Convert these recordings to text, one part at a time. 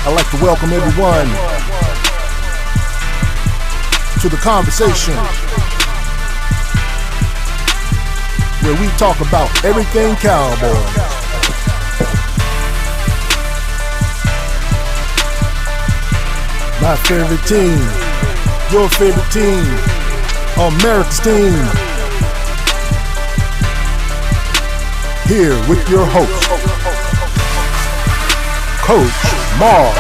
I'd like to welcome everyone to the conversation where we talk about everything Cowboys. My favorite team, your favorite team, America's team. Here with your host, Coach Marv.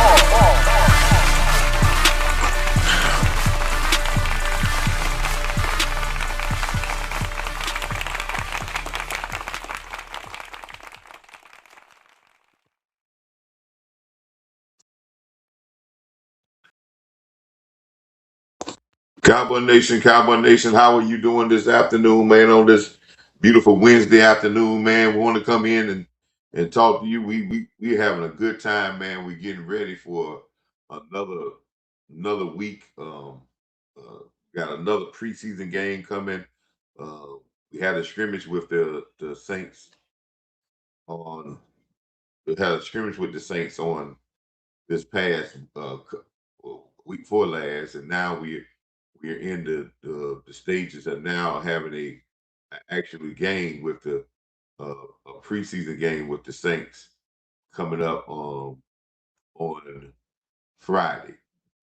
Cowboy Nation, how are you doing this afternoon, man? On this beautiful Wednesday afternoon, man. We want to come in and talk to you. We having a good time, man. We're getting ready for another week. Got another preseason game coming. We had a scrimmage with the Saints on. We had a scrimmage with the Saints on this past week four last, and now we're in the stages of now having a actual game with a preseason game with the Saints coming up on Friday.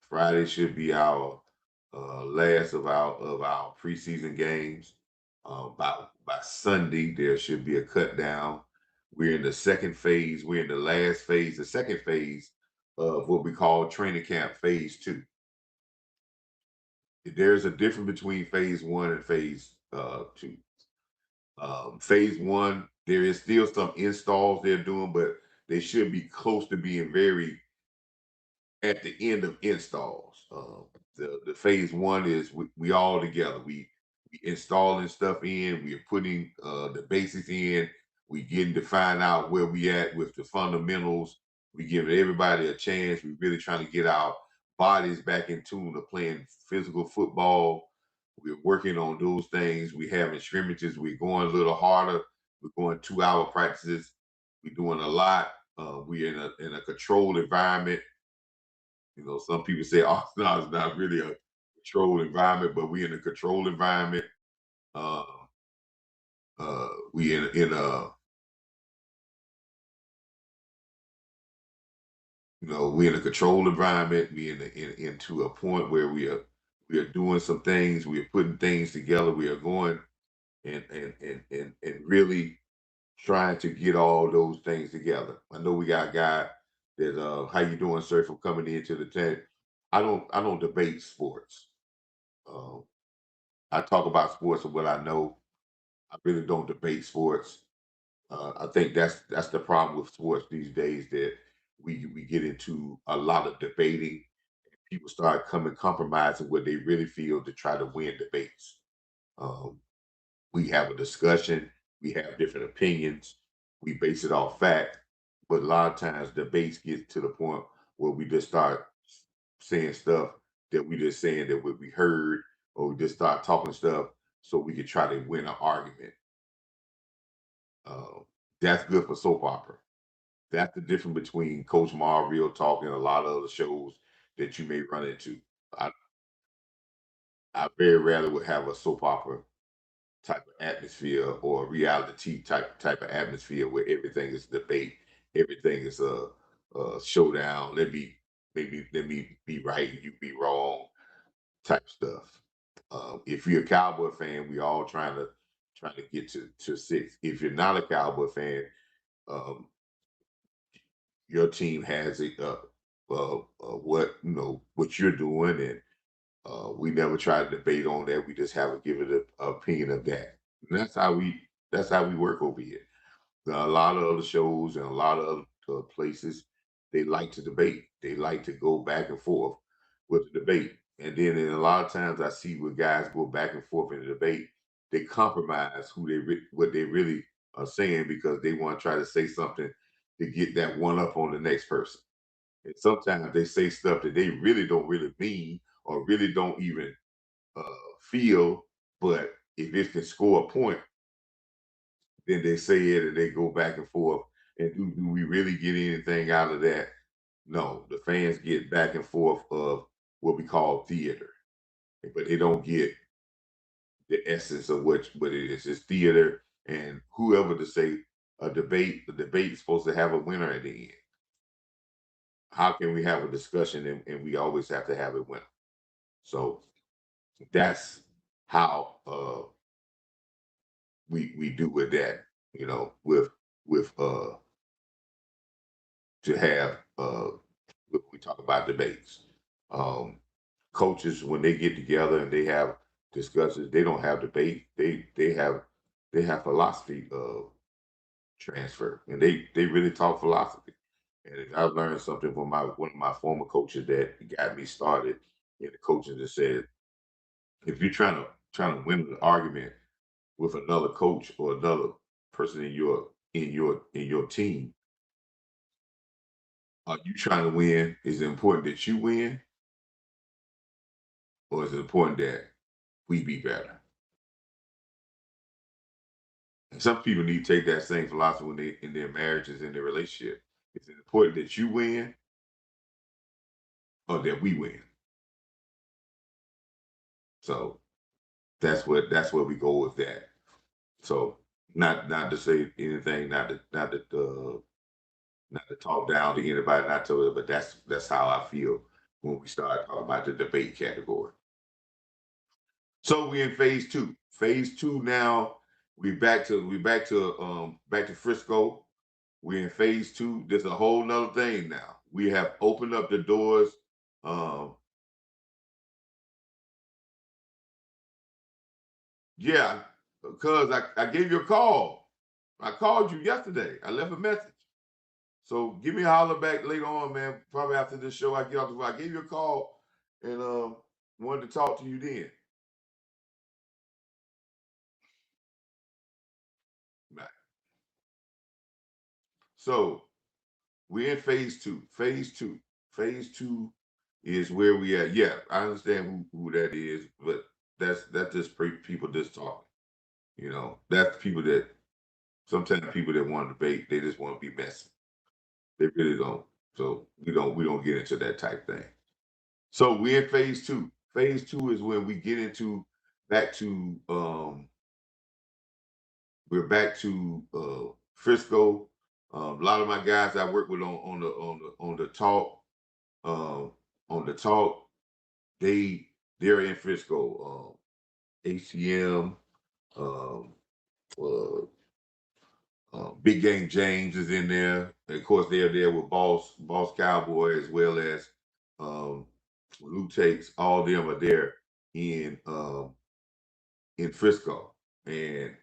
Friday should be our last of our preseason games. By Sunday there should be a cut down. We're in the second phase. We're in the last phase, the second phase of what we call training camp phase 2. There's a difference between phase 1 and phase 2. Phase 1, there is still some installs they're doing, but they should be close to being very at the end of installs. The phase 1 is we all together. We installing stuff in. We are putting the basics in. We getting to find out where we at with the fundamentals. We giving everybody a chance. We really trying to get our bodies back in tune to playing physical football. We're working on those things. We having scrimmages. We're going a little harder. We're going 2-hour practices. We're doing a lot. We're in a controlled environment. You know, some people say, "Oh, no, it's not really a controlled environment," but we in a controlled environment. Uh, we in a we in a controlled environment. We into a point where we are doing some things. We are putting things together. We are going and really trying to get all those things together. I know we got a guy that how you doing, sir, for coming into the tent. I don't debate sports. Um, I talk about sports and what I know. I really don't debate sports. I think that's the problem with sports these days that we get into a lot of debating. People start coming compromising what they really feel to try to win debates. Um, we have a discussion. We have different opinions. We base it off fact, but a lot of times debates get to the point where we just start saying stuff that we just saying that what we heard, or we just start talking stuff so we can try to win an argument. Uh, that's good for soap opera. That's the difference between Coach Marv Real Talk and a lot of other shows that you may run into. I, I very rarely would have a soap opera type of atmosphere or a reality type of atmosphere where everything is debate, everything is a showdown. Let me be right, you be wrong type stuff. If you're a Cowboy fan, we all trying to get to six. If you're not a Cowboy fan, um, your team has what what you're doing, and we never try to debate on that. We just have a give it an opinion of that. And that's how we work over here. A lot of other shows and a lot of other places, they like to debate. They like to go back and forth with the debate. And then in a lot of times I see where guys go back and forth in the debate, they compromise what they really are saying because they want to try to say something to get that one up on the next person. And sometimes they say stuff that they really don't really mean or really don't even uh, feel. But if it can score a point, then they say it and they go back and forth. And do we really get anything out of that? No, the fans get back and forth of what we call theater, but they don't get the essence of what it is. It's theater, and whoever to say the debate is supposed to have a winner at the end. How can we have a discussion and we always have to have a winner? So that's how we do with that, with to have when we talk about debates. Um, Coaches when they get together and they have discussions, they don't have debate. They have philosophy transfer, and they really talk philosophy. And I learned something from my one of my former coaches that got me started in the coaching that said, if you're trying to win an argument with another coach or another person in your team, are you trying to win? Is it important that you win, or is it important that we be better? And some people need to take that same philosophy when they in their marriages and their relationship. Is it important that you win or that we win? So that's where we go with that. So not to say anything, not to talk down to anybody, not to, but that's how I feel when we start talking about the debate category. So we in phase two. Phase two now. We back to Frisco. We're in phase two. There's a whole nother thing now. We have opened up the doors. Um, yeah, because I gave you a call. I called you yesterday. I left a message. So give me a holler back later on, man. Probably after this show, I get off the phone. I gave you a call and wanted to talk to you then. Right. So we're in phase two. Phase two. Phase two is where we at. Yeah, I understand who that is, but that's just people just talking. That's people that sometimes people that want to debate, they just want to be messy. They really don't. So we don't get into that type thing. So we're in phase two. Phase two is when we get into back to we're back to Frisco. A lot of my guys I work with on the talk um, they they're in Frisco. HCM, um, uh, Big Game James is in there. And of course, they're there with Boss Cowboy as well as um, Lou Takes. All of them are there in Frisco, and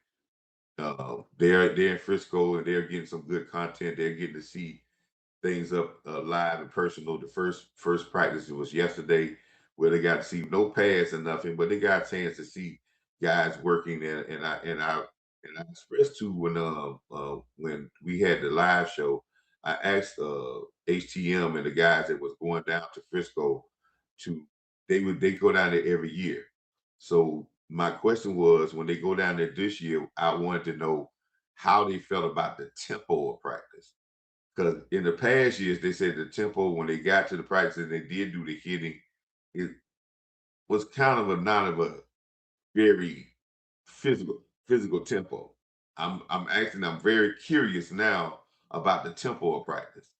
they're in Frisco, and they're getting some good content. They're getting to see things up live and personal. The first practice was yesterday, where they got to see no pads or nothing, but they got a chance to see guys working. And I expressed to when we had the live show, I asked HTM and the guys that was going down to Frisco to they go down there every year. So my question was, when they go down there this year, I wanted to know how they felt about the tempo of practice, because in the past years, they said the tempo when they got to the practice and they did do the hitting, it was kind of a not of a very physical tempo. I'm very curious now about the tempo of practice.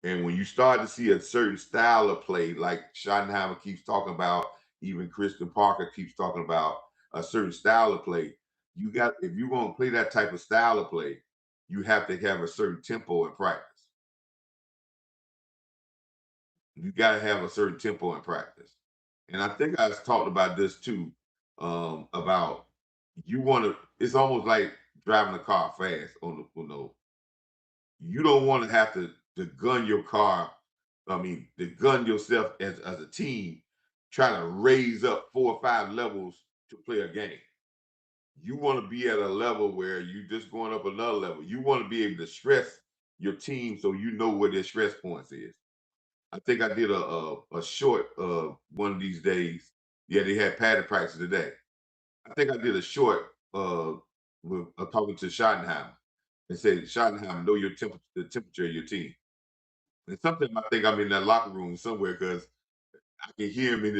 And when you start to see a certain style of play, like Schottenheimer keeps talking about, even Christian Parker keeps talking about a certain style of play, if you want to play that type of style of play, you have to have a certain tempo in practice. You got to have a certain tempo in practice. And I think I talked about this too, about you want to, it's almost like driving a car fast you don't want to have to gun your car. I mean, to gun yourself as a team, trying to raise up 4 or 5 levels to play a game. You want to be at a level where you just going up another level. You want to be able to stress your team so you know where their stress points is. I think I did a short one of these days. Yeah, they had padded practice today. I think I did a short with talking to Schottenheimer and said, Schottenheimer, know the temperature of your team. And sometimes I think I'm in that locker room somewhere because I can hear him in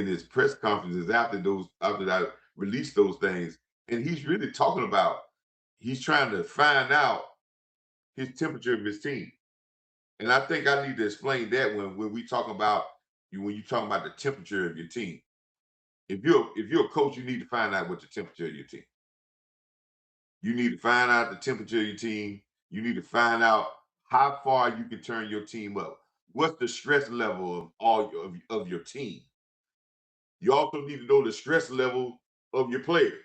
his press conferences after I release those things, and he's really talking about he's trying to find out his temperature of his team. And I think I need to explain that when we talk about you when you talking about the temperature of your team. If you're a coach, you need to find out what the temperature of your team. You need to find out the temperature of your team. You need to find out how far you can turn your team up. What's the stress level of of your team? You also need to know the stress level of your players.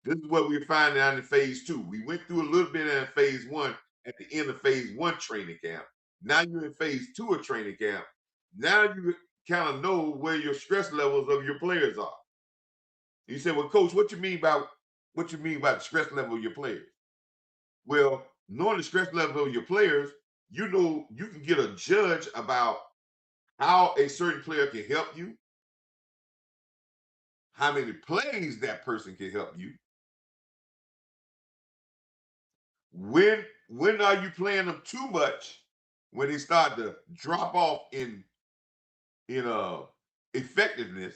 This is what we're finding out in phase two. We went through a little bit in phase one at the end of phase one training camp. Now you're in phase two of training camp. Now you kind of know where your stress levels of your players are. You say, well, coach, what you mean by the stress level of your players? Well, knowing the stress level of your players, you know you can get a judge about how a certain player can help you, how many plays that person can help you. When are you playing them too much? When they start to drop off in effectiveness,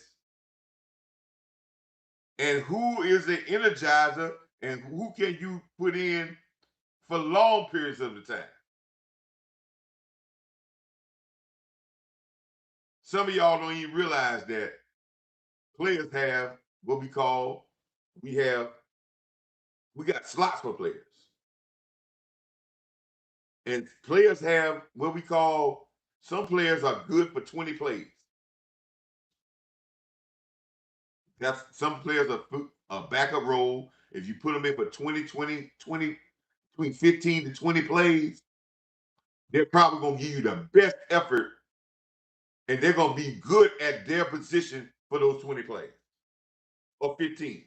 and who is the energizer, and who can you put in for long periods of the time? Some of y'all don't even realize that players have what we have we got slots for players. And players have what we call some players are good for 20 plays. That's some players are a backup role. If you put them in for 20, between 15 to 20 plays, they're probably going to give you the best effort and they're going to be good at their position for those 20 plays or 15.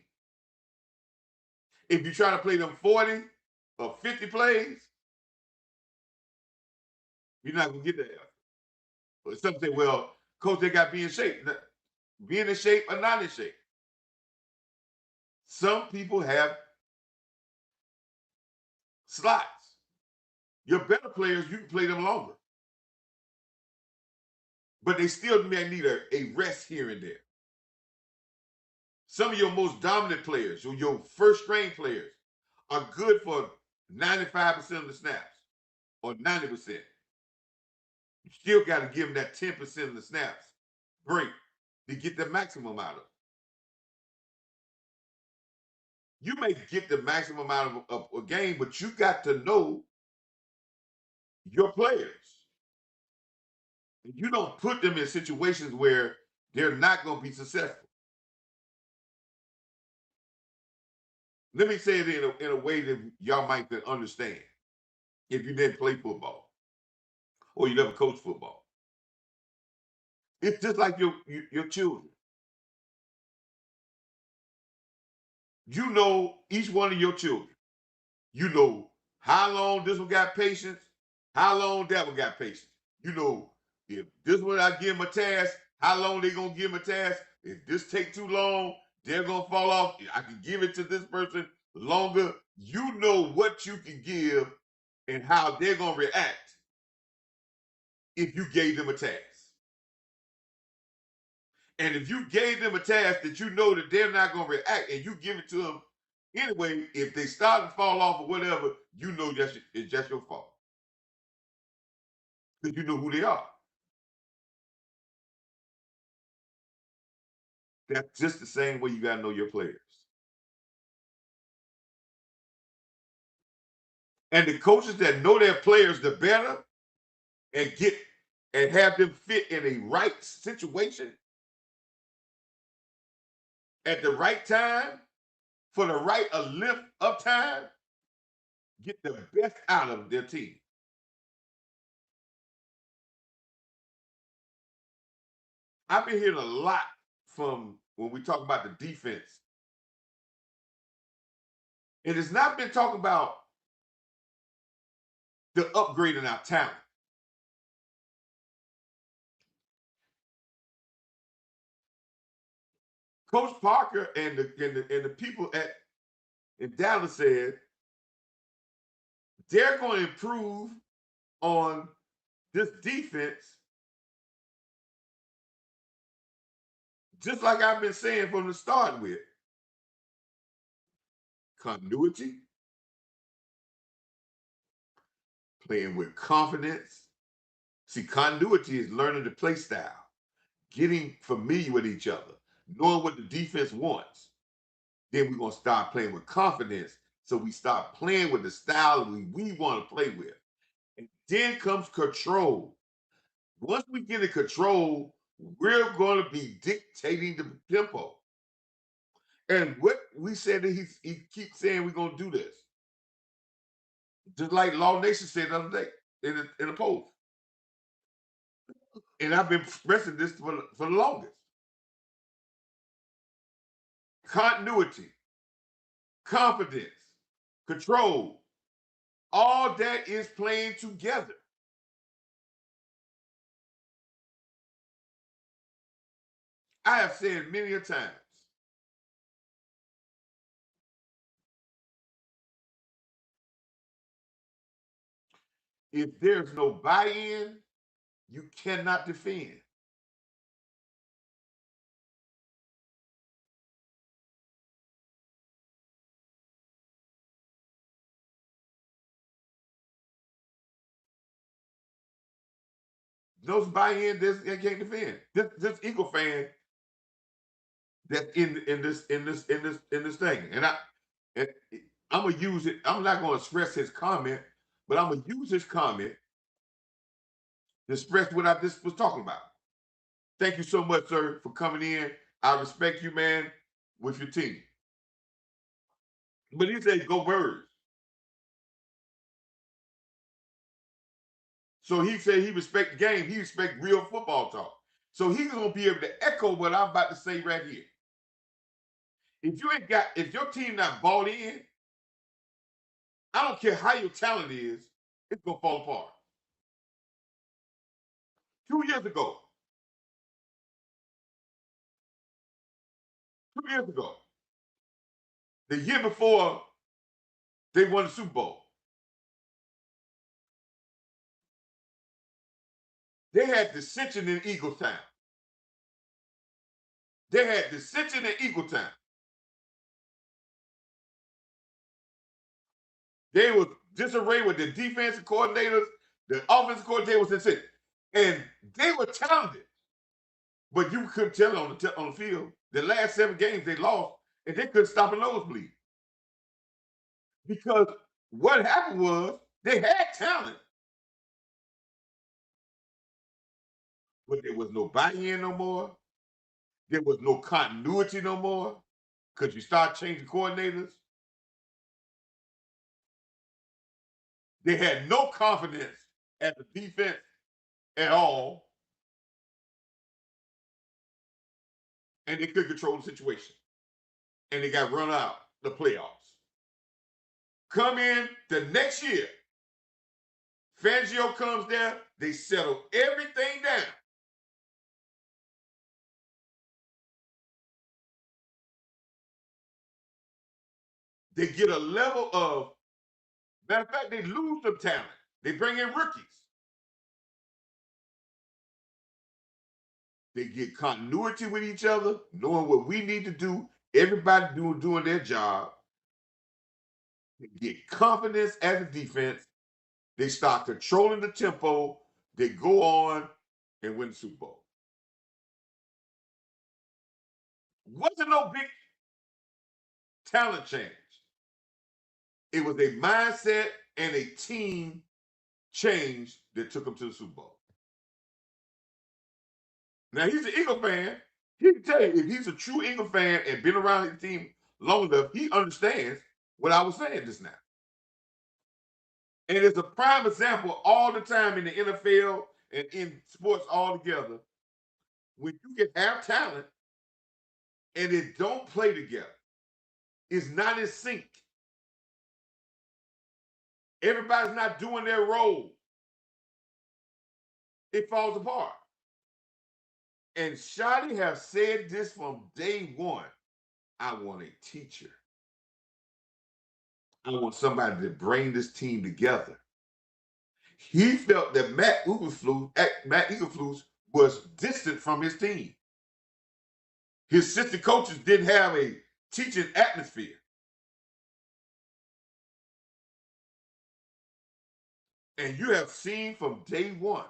If you try to play them 40 or 50 plays, you're not going to get that effort. But some say, well, coach, they got to be in shape. Being in shape or not in shape. Some people have slots. Your better players, you can play them longer. But they still may need a rest here and there. Some of your most dominant players, or your first string players, are good for 95% of the snaps or 90%. You still got to give them that 10% of the snaps break to get the maximum out of it. You may get the maximum out of a game, but you got to know your players. You don't put them in situations where they're not going to be successful. Let me say it in a way that y'all might understand if you didn't play football or you never coached football. It's just like your children. You know each one of your children. You know how long this one got patience, how long that one got patience. You know if this one I give them a task, how long they gonna give them a task. If this take too long, they're gonna fall off. I can give it to this person longer. You know what you can give and how they're gonna react if you gave them a task. And if you gave them a task that you know that they're not gonna react and you give it to them anyway, if they start to fall off or whatever, you know it's just your fault. Because you know who they are. That's just the same way you gotta know your players. And the coaches that know their players the better and get and have them fit in a right situation at the right time for the right length of time, get the best out of their team. I've been hearing a lot from when we talk about the defense. It has not been talking about the upgrade in our talent. Coach Parker and the people at in Dallas said they're going to improve on this defense, just like I've been saying from the start with continuity, playing with confidence. See, continuity is learning the play style, getting familiar with each other, knowing what the defense wants. Then we're going to start playing with confidence. So we start playing with the style we want to play with. And then comes control. Once we get in control, we're going to be dictating the tempo. And what we said that he keeps saying we're going to do this. Just like Law Nation said the other day in a post. And I've been expressing this for the longest. Continuity, confidence, control, all that is playing together. I have said many a times, if there's no buy-in, you cannot defend. Those buy-in, they can't defend. This Eagle fan that's in this thing, and I'm gonna use it. I'm not gonna express his comment, but I'm gonna use his comment to express what I just was talking about. Thank you so much, sir, for coming in. I respect you, man, with your team. But he said, "Go Birds." So he said he respect the game. He respect real football talk. So he's gonna be able to echo what I'm about to say right here. If your team not bought in, I don't care how your talent is, it's gonna fall apart. 2 years ago, 2 years ago, the year before they won the Super Bowl, they had dissension in Eagle Town. They had dissension in Eagle Town. They was disarray with the defensive coordinators, the offensive coordinator was in, and they were talented. But you couldn't tell on the field. The last 7 games they lost, and they couldn't stop a nosebleed. Because what happened was they had talent, but there was no buy-in no more. There was no continuity no more. Because you start changing coordinators. They had no confidence at the defense at all, and they couldn't control the situation. And they got run out the playoffs. Come in the next year, Fangio comes there, they settle everything down. They get a level of, matter of fact, they lose some talent. They bring in rookies. They get continuity with each other, knowing what we need to do. Everybody doing their job. They get confidence as a defense. They start controlling the tempo. They go on and win the Super Bowl. Wasn't no big talent change. It was a mindset and a team change that took them to the Super Bowl. Now he's an Eagle fan. He can tell you if he's a true Eagle fan and been around his team long enough, he understands what I was saying just now. And it's a prime example all the time in the NFL and in sports altogether. When you can have talent and it don't play together, it's not in sync. Everybody's not doing their role. It falls apart. And Shotty has said this from day one. I want a teacher. I want somebody to bring this team together. He felt that Matt Eberflus was distant from his team. His assistant coaches didn't have a teaching atmosphere. And you have seen from day one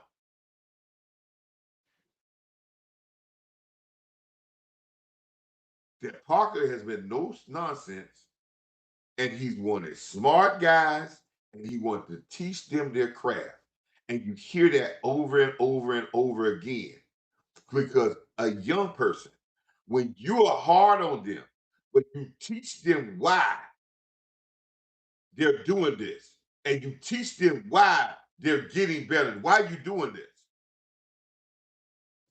that Parker has been no nonsense, and he's wanted smart guys, and he wanted to teach them their craft. And you hear that over and over and over again. Because a young person, when you are hard on them, but you teach them why they're doing this, and you teach them why they're getting better, why you doing this.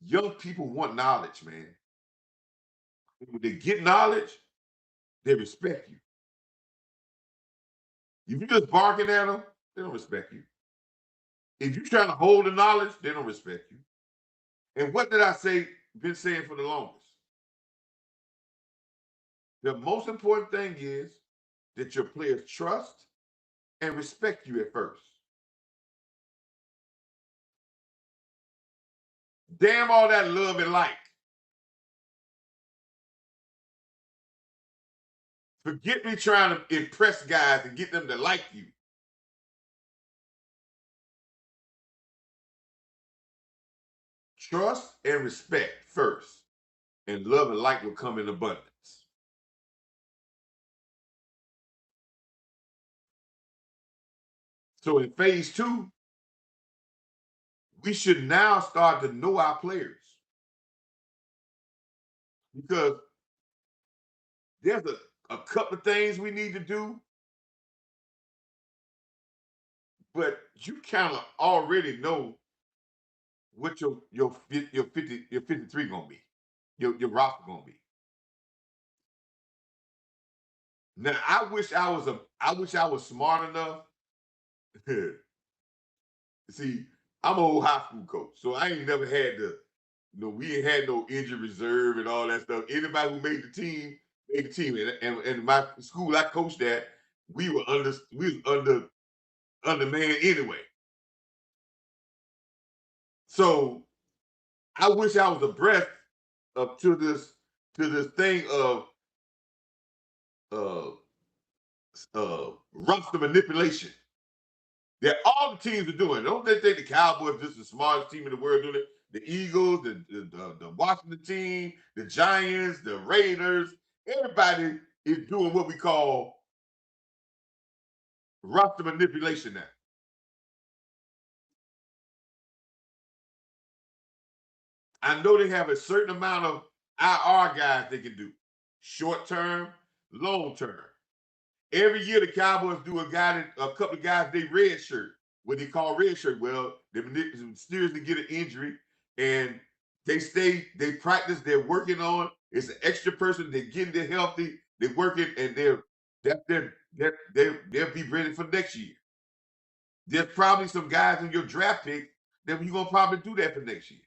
Young people want knowledge, man. When they get knowledge, they respect you. If you're just barking at them, they don't respect you. If you're trying to hold the knowledge, they don't respect you. And what did I say, been saying for the longest? The most important thing is that your players trust and respect you at first. Damn all that love and like. Forget me trying to impress guys and get them to like you. Trust and respect first, and love and like will come in abundance. So in phase two, we should now start to know our players, because there's a couple of things we need to do, but you kind of already know what your 53 gonna be, your roster gonna be. Now I wish I was smart enough. See, I'm an old high school coach, so I ain't never had we ain't had no injury reserve and all that stuff. Anybody who made the team. And my school I coached at, we was undermanned anyway. So I wish I was abreast of to this thing of uh roster manipulation that all the teams are doing. Don't they think the Cowboys just the smartest team in the world doing it? The Eagles, the Washington team, the Giants, the Raiders, everybody is doing what we call roster manipulation now. I know they have a certain amount of IR guys they can do, short term, long term. Every year the Cowboys do a couple of guys they red shirt, what they call red shirt. Well, they mysteriously get an injury, and they practice, they're working on. It's an extra person. They're getting there healthy. They're working, and they'll be ready for next year. There's probably some guys in your draft pick that you're gonna probably do that for next year,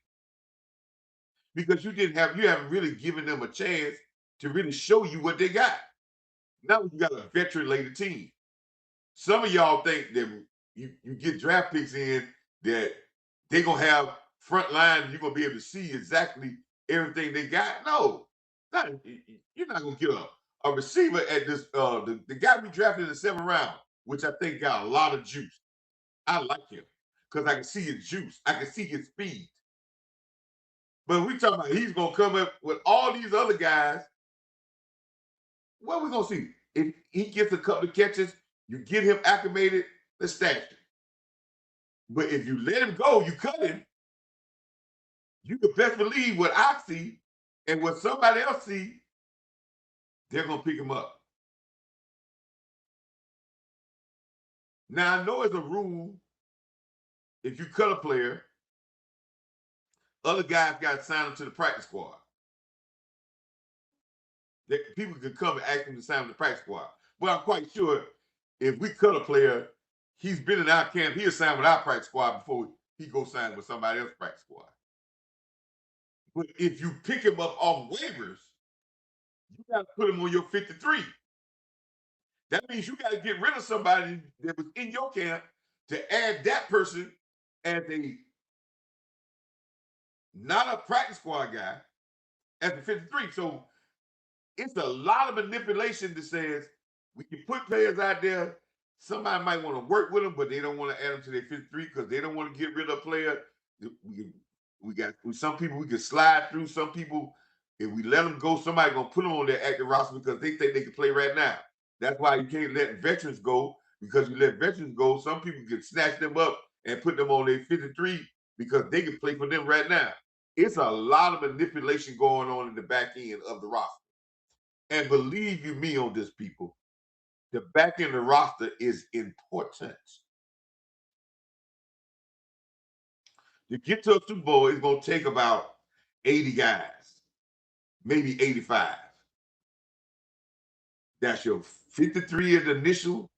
because you haven't really given them a chance to really show you what they got. Now you got a veteran laden team. Some of y'all think that you get draft picks in that they're gonna have front line and you're gonna be able to see exactly everything they got. No, not, you're not gonna get a receiver at this the guy we drafted in the 7th round, which I think got a lot of juice. I like him because I can see his juice, I can see his speed. But we talking about he's gonna come up with all these other guys. What we gonna see? If he gets a couple of catches, you get him acclimated, let's stash him. But if you let him go, you cut him, you can best believe what I see and what somebody else see, they're gonna pick him up. Now I know it's a rule, if you cut a player, other guys got to sign him to the practice squad. People could come and ask him to sign him to the practice squad. But I'm quite sure if we cut a player, he's been in our camp, he'll sign with our practice squad before he goes sign with somebody else's practice squad. But if you pick him up off waivers, you got to put him on your 53. That means you got to get rid of somebody that was in your camp to add that person as a not a practice squad guy as a 53. So it's a lot of manipulation that says we can put players out there. Somebody might want to work with them, but they don't want to add them to their 53 because they don't want to get rid of a player. We got some people we can slide through. Some people, if we let them go, somebody gonna put them on their active roster because they think they can play right now. That's why you can't let veterans go, because you let veterans go, some people can snatch them up and put them on their 53 because they can play for them right now. It's a lot of manipulation going on in the back end of the roster. And believe you me on this, people, the back end of the roster is important. To get to a Super Bowl, it's going to take about 80 guys, maybe 85. That's your 53 of the initial,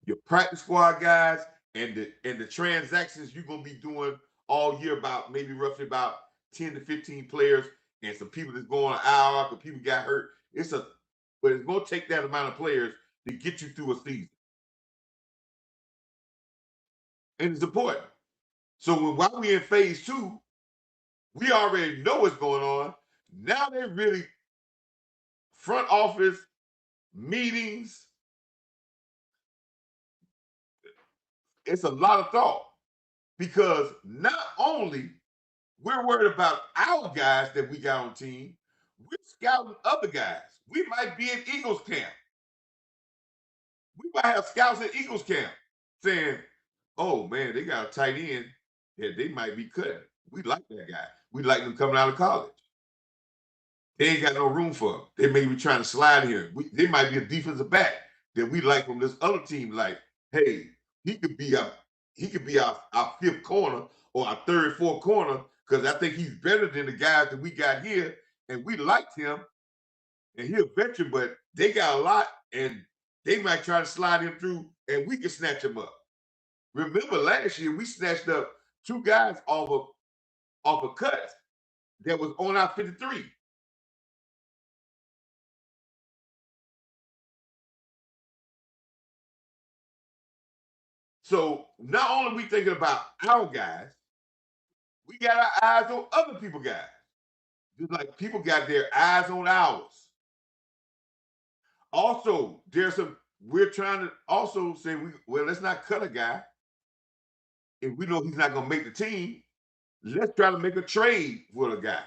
your practice squad guys, and the transactions you're going to be doing all year, about maybe roughly about 10 to 15 players, and some people that's going out because people got hurt. But it's going to take that amount of players to get you through a season. And it's important. So while we're in phase 2, we already know what's going on. Now they're really front office meetings. It's a lot of thought, because not only we're worried about our guys that we got on team, we're scouting other guys. We might be in Eagles camp. We might have scouts at Eagles camp saying, "Oh man, they got a tight end that they might be cutting. We like that guy. We like them coming out of college. They ain't got no room for him. They may be trying to slide here. They might be a defensive back that we like from this other team. Like, hey, he could be our fifth corner or our third, fourth corner, because I think he's better than the guys that we got here, and we liked him, and he's a veteran, but they got a lot, and they might try to slide him through, and we can snatch him up." Remember last year we snatched up 2 guys off of cuts that was on our 53. So not only we thinking about our guys, we got our eyes on other people guys. Just like people got their eyes on ours. Also, we're trying to also say, let's not cut a guy if we know he's not going to make the team. Let's try to make a trade for a guy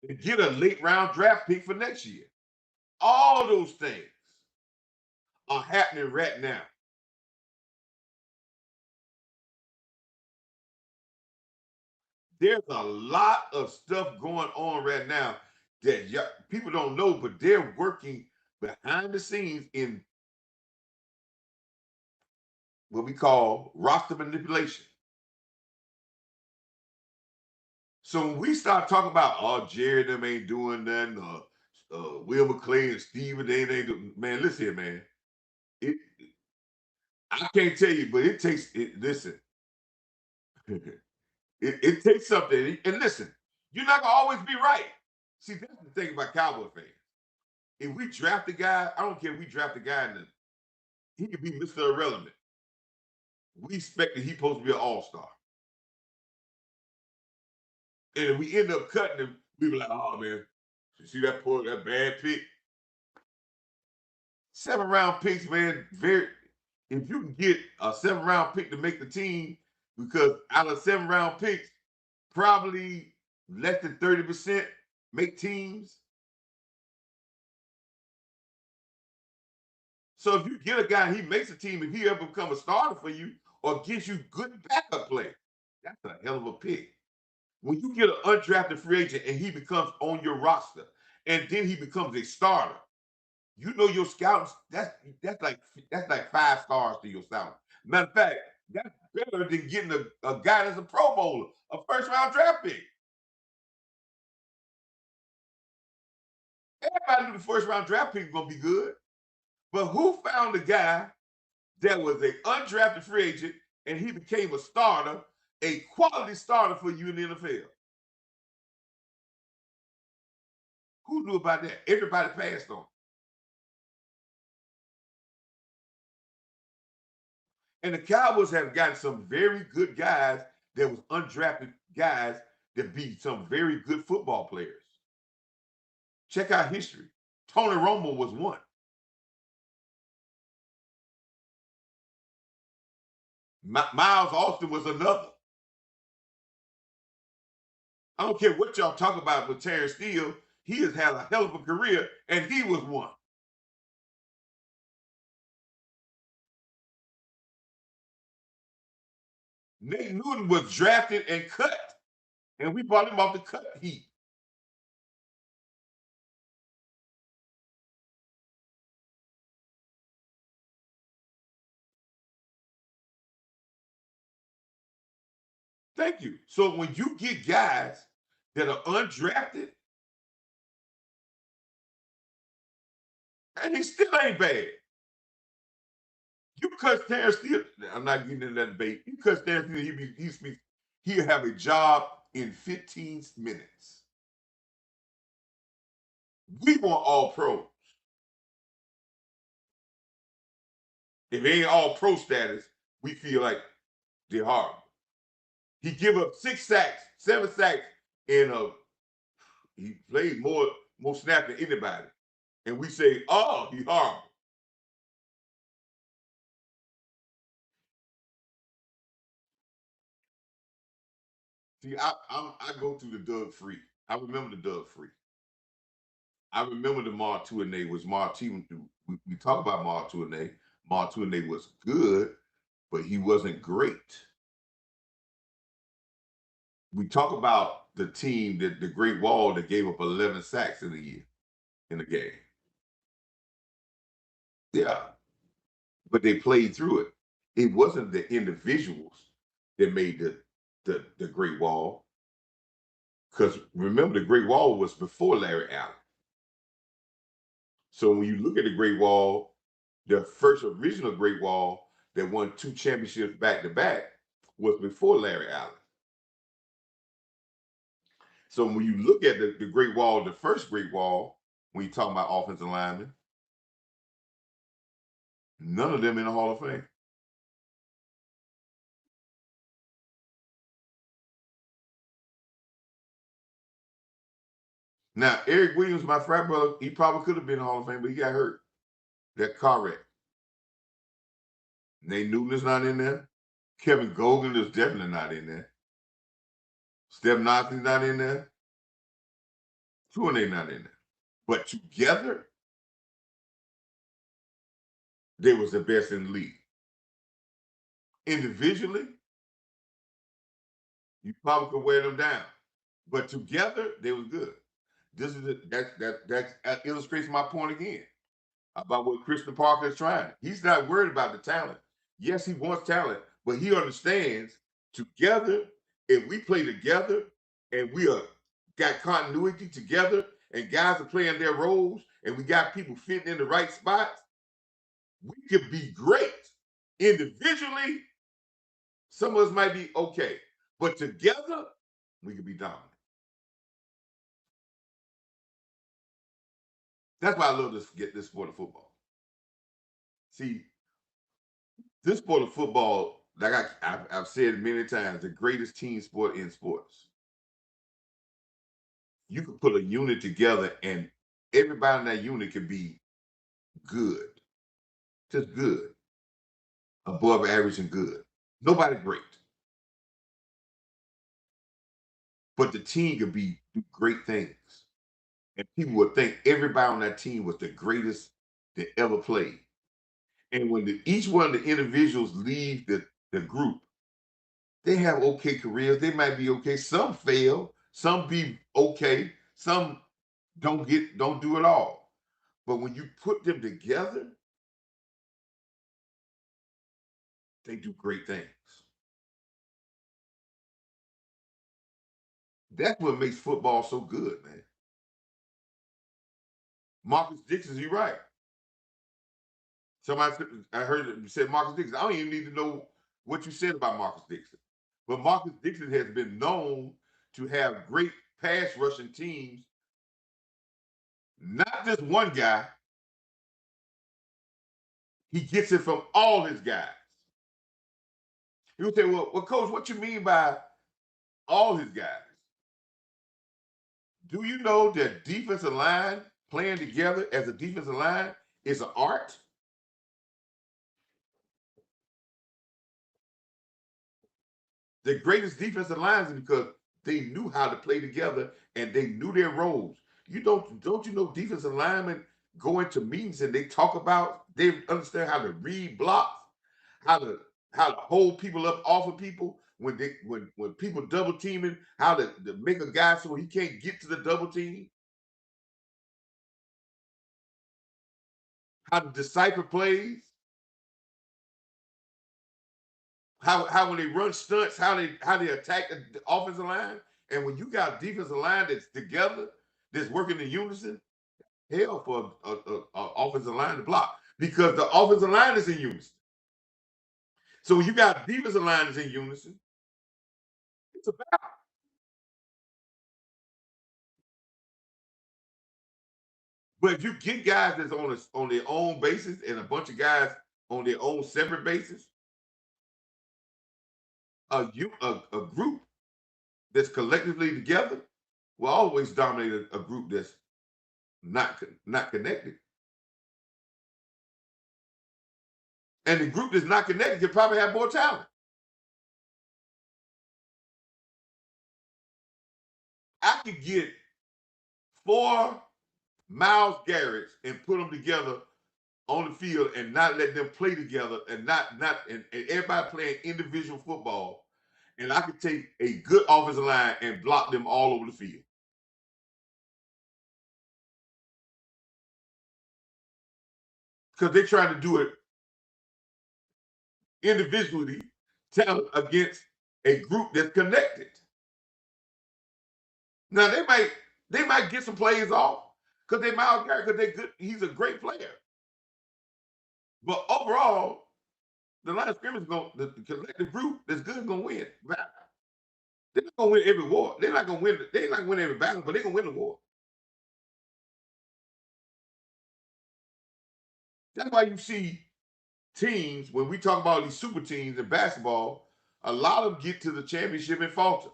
and get a late round draft pick for next year. All those things are happening right now. There's a lot of stuff going on right now that people don't know, but they're working behind the scenes in what we call roster manipulation. So when we start talking about, oh, Jerry them ain't doing nothing, Will McClay and Steven, they ain't doing, man, listen here, man. It, I can't tell you, but it takes it. Listen, it takes something. And listen, you're not gonna always be right. See, that's the thing about Cowboy fans. If we draft a guy, I don't care if we draft a guy and he could be Mr. Irrelevant. We expect that he's supposed to be an all-star. And if we end up cutting him, we be like, oh man, you see that bad pick? 7 round picks, man. If you can get a 7 round pick to make the team, because out of 7 round picks, probably less than 30% make teams. So if you get a guy, he makes a team, if he ever become a starter for you or gives you good backup play, that's a hell of a pick. When you get an undrafted free agent and he becomes on your roster, and then he becomes a starter, you know your scouts. That's like 5 stars to your scouting. Matter of fact, that's better than getting a guy that's a Pro Bowler, a first-round draft pick. Everybody knew the first-round draft pick was gonna be good, but who found a guy that was an undrafted free agent and he became a starter, a quality starter for you in the NFL? Who knew about that? Everybody passed on. And the Cowboys have gotten some very good guys that was undrafted guys that be some very good football players. Check out history. Tony Romo was one. Miles Austin was another. I don't care what y'all talk about with Terrence Steele. He has had a hell of a career, and he was one. Nate Newton was drafted and cut, and we brought him off the cut heap. Thank you. So when you get guys that are undrafted, and he still ain't bad. You cut Terrence Steele. I'm not getting into that debate. You cut Terrence Steele, he'll have a job in 15 minutes. We want all pros. If they ain't all pro status, we feel like they're horrible. He give up 6 sacks, 7 sacks, and he played more snaps than anybody. And we say, oh, he's horrible. See, I go through the Doug Free. I remember the Doug Free. I remember the Marv Tournay was Marv T. We talk about Marv Tournay. Marv Tournay was good, but he wasn't great. We talk about the team that the Great Wall that gave up 11 sacks in a year in the game. Yeah, but they played through it. It wasn't the individuals that made the Great Wall. Because remember, the Great Wall was before Larry Allen. So when you look at the Great Wall, the first original Great Wall that won 2 championships back to back was before Larry Allen. So when you look at the Great Wall, the first Great Wall, when you talk about offensive linemen, none of them in the Hall of Fame. Now, Eric Williams, my frat brother, he probably could have been in the Hall of Fame, but he got hurt. That car wreck. Nate Newton is not in there. Kevin Gogan is definitely not in there. Steph Nazi's not in there. Two and they not in there. But together, they was the best in the league. Individually, you probably could wear them down. But together, they was good. This is that illustrates my point again about what Christian Parker is trying. He's not worried about the talent. Yes, he wants talent, but he understands together, if we play together and we are got continuity together and guys are playing their roles and we got people fitting in the right spots, we could be great. Individually, some of us might be okay, but together, we could be dominant. That's why I love this sport of football. See, this sport of football, like I've said many times, the greatest team sport in sports. You could put a unit together and everybody in that unit could be good, just good, above average and good. Nobody great, but the team could do great things, and people would think everybody on that team was the greatest that ever played. And when each one of the individuals leave the group, they have okay careers. They might be okay. Some fail. Some be okay. Some don't do it all. But when you put them together, they do great things. That's what makes football so good, man. Marcus Dixon, you're right. Somebody I heard you said Marcus Dixon. I don't even need to know what you said about Marcus Dixon. But Marcus Dixon has been known to have great pass rushing teams. Not just one guy. He gets it from all his guys. You say, well, coach, what you mean by all his guys? Do you know that defensive line playing together as a defensive line is an art? The greatest defensive lines is because they knew how to play together and they knew their roles. Don't you know defensive linemen go into meetings and they talk about they understand how to read blocks, how to hold people up off of people when people double teaming, how to make a guy so he can't get to the double team, how to decipher plays, how when they run stunts, how they attack the offensive line. And when you got a defensive line that's together, that's working in unison, hell for a offensive line to block because the offensive line is in unison. So when you got defensive line is in unison, it's a battle. But if you get guys that's on their own basis and a bunch of guys on their own separate basis, a group that's collectively together will always dominate a group that's not connected. And the group that's not connected could probably have more talent. I could get 4 Miles Garrett's and put them together on the field and not let them play together and and everybody playing individual football. And I could take a good offensive line and block them all over the field. Because they're trying to do it individually, talent against a group that's connected. Now they might get some plays off because they Miles Garrett, because they good, he's a great player. But overall, the line of scrimmage the collective group that's good is gonna win. They're not gonna win every war. They're not gonna win. They're not gonna win every battle, but they're gonna win the war. That's why you see teams when we talk about these super teams in basketball. A lot of them get to the championship and falter,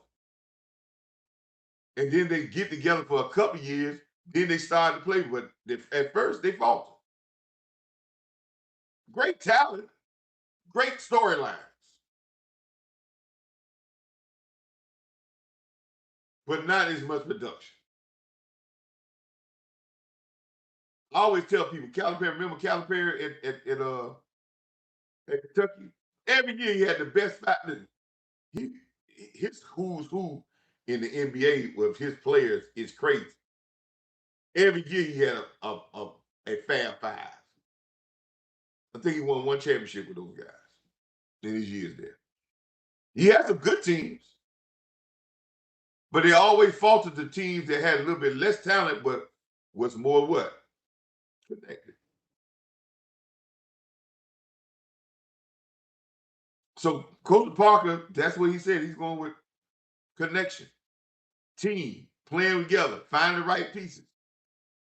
and then they get together for a couple years. Then they start to play, but at first they falter. Great talent, great storylines, but not as much production. I always tell people, Calipari, remember Calipari at Kentucky? Every year he had the best fighting. He his who's who in the NBA with his players is crazy. Every year he had a Fab Five. I think he won 1 championship with those guys in his years there. He had some good teams, but they always faltered to teams that had a little bit less talent, but was more what? Connected. So Coach Parker, that's what he said. He's going with connection, team, playing together, find the right pieces.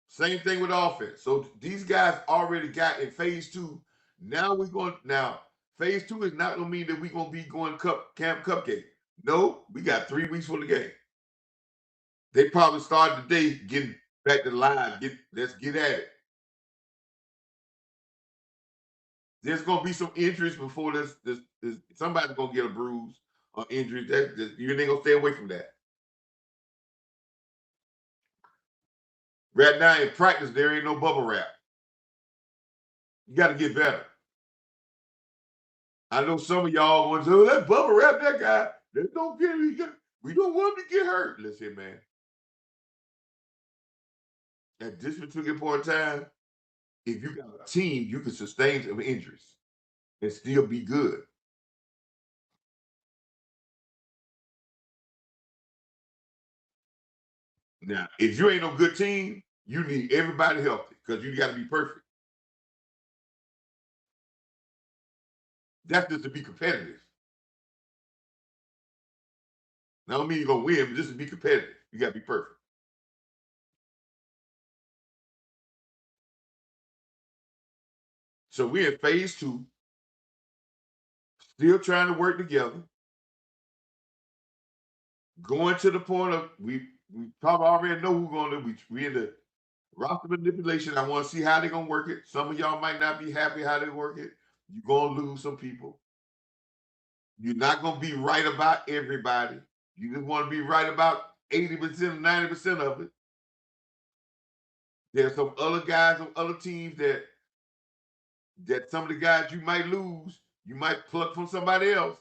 Same thing with offense. So these guys already got in phase 2. Now we're going now. Phase 2 is not gonna mean that we're gonna be going camp cupcake. No, we got 3 weeks for the game. They probably started today getting back to the line. Let's get at it. There's gonna be some injuries before this somebody's gonna get a bruise or injury. You ain't gonna stay away from that. Right now in practice, there ain't no bubble wrap. You got to get better. I know some of y'all want to say, oh, that bubble wrap that guy. Don't get him. We don't want him to get hurt. Listen, man. At this particular point in time, if you got a team, you can sustain some injuries and still be good. Now, if you ain't no good team, you need everybody healthy because you got to be perfect. That's just to be competitive. Now, I don't mean you're going to win, but just to be competitive, you got to be perfect. So we're in phase 2. still trying to work together, going to the point of we probably already know who's going to. We in the roster manipulation. I want to see how they're gonna work it. Some of y'all might not be happy how they work it. You're gonna lose some people. You're not gonna be right about everybody. You just want to be right about 80%, 90% of it. There's some other guys on other teams that some of the guys you might lose, you might pluck from somebody else.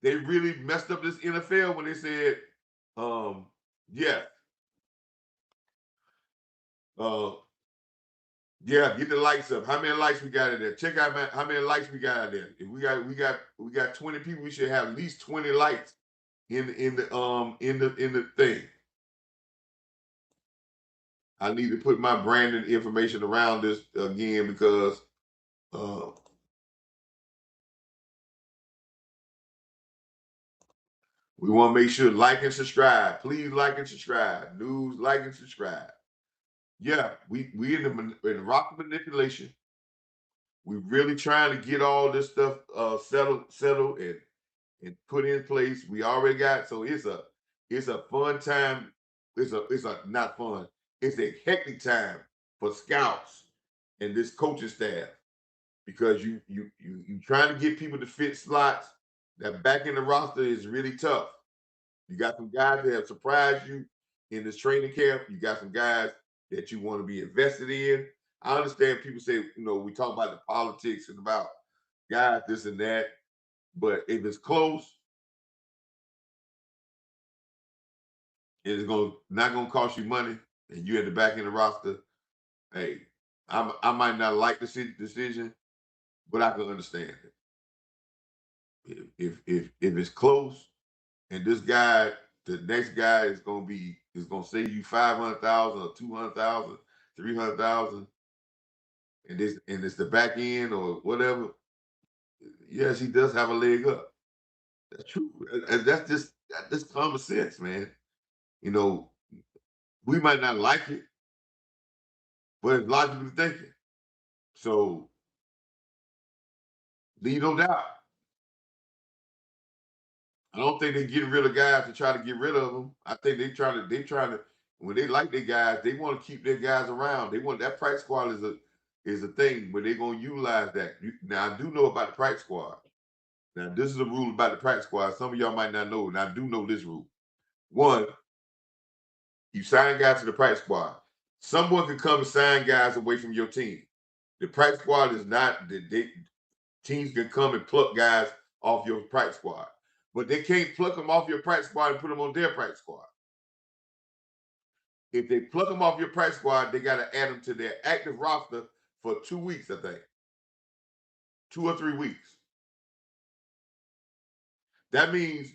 They really messed up this NFL when they said, yeah, uh, yeah, get the lights up. How many lights we got in there? Check out how many lights we got in there. If we got 20 people, we should have at least 20 lights in the thing. I need to put my branding information around this again because uh, we want to make sure like and subscribe. Please like and subscribe. News, like and subscribe. Yeah, we in the rock manipulation. We really trying to get all this stuff settled and put in place. We already got so it's a fun time. It's a not fun. It's a hectic time for scouts and this coaching staff because you trying to get people to fit slots. That back in the roster is really tough. You got some guys that have surprised you in this training camp. You got some guys that you want to be invested in. I understand people say, we talk about the politics and about guys, this and that. But if it's close, it's not gonna cost you money, and you at the back end of the roster. Hey, I might not like the decision, but I can understand it. If it's close, and this guy, the next guy is gonna save you 500,000 or 200,000, 300,000, and it's the back end or whatever. Yes, he does have a leg up. That's true, and that's common sense, man. You know, we might not like it, but it's logical thinking. So leave no doubt. I don't think they're getting rid of guys to try to get rid of them. I think they trying to when they like their guys, they want to keep their guys around. They want that practice squad is a thing where they're gonna utilize that. Now I do know about the practice squad. Now this is a rule about the practice squad. Some of y'all might not know, and I do know this rule. One, you sign guys to the practice squad. Someone can come and sign guys away from your team. The practice squad is not teams can come and pluck guys off your practice squad, but they can't pluck them off your practice squad and put them on their practice squad. If they pluck them off your practice squad, they got to add them to their active roster for 2 weeks, I think, 2 or 3 weeks. That means